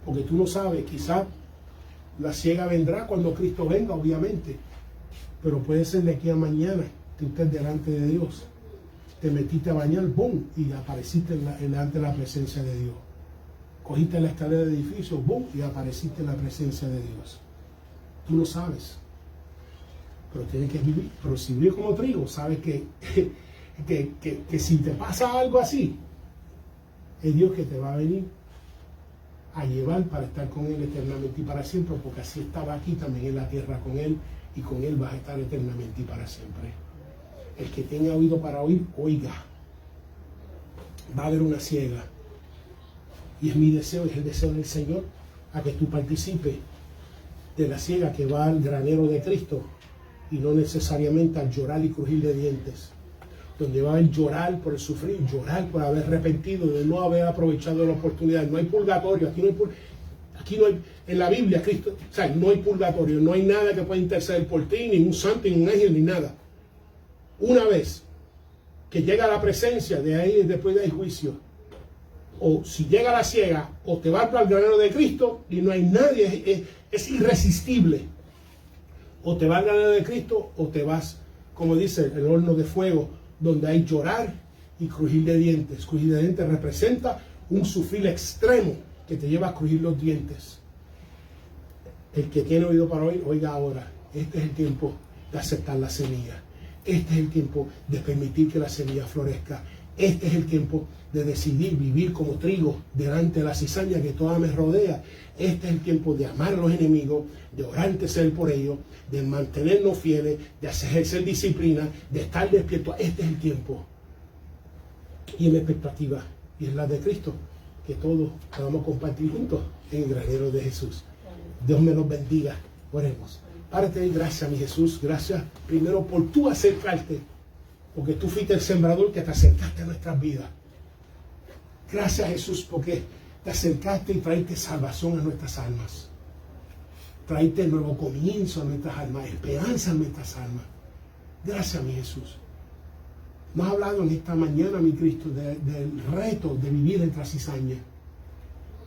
Porque tú no sabes, quizás la ciega vendrá cuando Cristo venga, obviamente. Pero puede ser de aquí a mañana que usted delante de Dios. Te metiste a bañar, ¡boom! Y apareciste delante de la presencia de Dior. Cogiste la escalera del edificio, ¡boom! Y apareciste en la presencia de Dios. Tú no sabes. Pero tienes que vivir. Pero si vives como trigo, sabes que si te pasa algo así, es Dios que te va a venir a llevar para estar con Él eternamente y para siempre, porque así estaba aquí también en la tierra con Él, y con Él vas a estar eternamente y para siempre. El que tenga oído para oír, oiga. Va a haber una ciega, y es mi deseo, es el deseo del Señor, a que tú participes de la ciega que va al granero de Cristo, y no necesariamente al llorar y crujir de dientes, donde va a haber llorar por el sufrir, llorar por haber arrepentido, de no haber aprovechado la oportunidad. No hay purgatorio, aquí no hay, en la Biblia, Cristo, o sea, no hay purgatorio, no hay nada que pueda interceder por ti, ni un santo, ni un ángel, ni nada. Una vez que llega a la presencia, de ahí después hay juicio. O si llega la ciega, o te va al granero de Cristo, y no hay nadie, es irresistible. O te vas al granero de Cristo o te vas, como dice, el horno de fuego, donde hay llorar y crujir de dientes. Crujir de dientes representa un sufrir extremo que te lleva a crujir los dientes. El que tiene oído para oír, oiga ahora. Este es el tiempo de aceptar la semilla. Este es el tiempo de permitir que la semilla florezca. Este es el tiempo de decidir vivir como trigo delante de la cizaña que toda me rodea. Este es el tiempo de amar a los enemigos, de orar ante Él por ellos, de mantenernos fieles, de ejercer disciplina, de estar despiertos. Este es el tiempo. Y en expectativa, y es la de Cristo, que todos podamos compartir juntos en el granero de Jesús. Dios me los bendiga. Oremos. Padre, te doy gracias, mi Jesús. Gracias primero por tú acercarte, porque tú fuiste el sembrador que te acercaste a nuestras vidas. Gracias, Jesús, porque te acercaste y traíste salvación a nuestras almas. Traíste nuevo comienzo a nuestras almas, esperanza a nuestras almas. Gracias, mi Jesús. Nos has hablado en esta mañana, mi Cristo, del reto de vivir en la cizaña,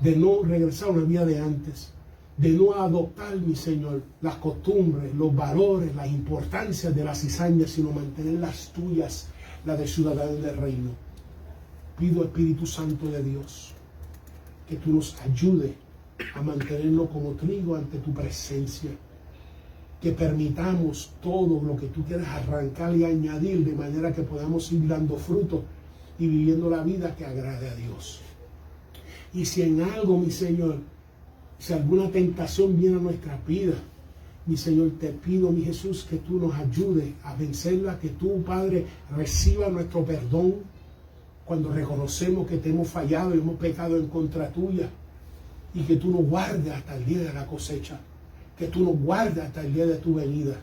de no regresar a una vida de antes, de no adoptar, mi Señor, las costumbres, los valores, las importancias de la cizaña, sino mantener las tuyas, las de ciudadanos del reino. Pido, Espíritu Santo de Dios, que tú nos ayudes a mantenernos como trigo ante tu presencia, que permitamos todo lo que tú quieras arrancar y añadir, de manera que podamos ir dando fruto y viviendo la vida que agrade a Dios. Y si en algo, mi Señor, si alguna tentación viene a nuestras vidas, mi Señor, te pido, mi Jesús, que tú nos ayudes a vencerla, que tú, Padre, reciba nuestro perdón cuando reconocemos que te hemos fallado y hemos pecado en contra tuya, y que tú nos guardes hasta el día de la cosecha, que tú nos guardes hasta el día de tu venida,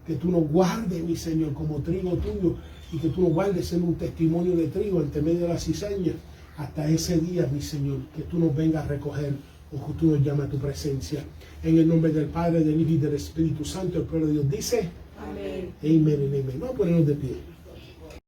que tú nos guardes, mi Señor, como trigo tuyo, y que tú nos guardes en un testimonio de trigo entre medio de la cizaña, hasta ese día, mi Señor, que tú nos vengas a recoger, o que tú nos llames a tu presencia. En el nombre del Padre, del Hijo y del Espíritu Santo, el pueblo de Dios dice, amén. Amén y amén. Vamos a ponernos de pie.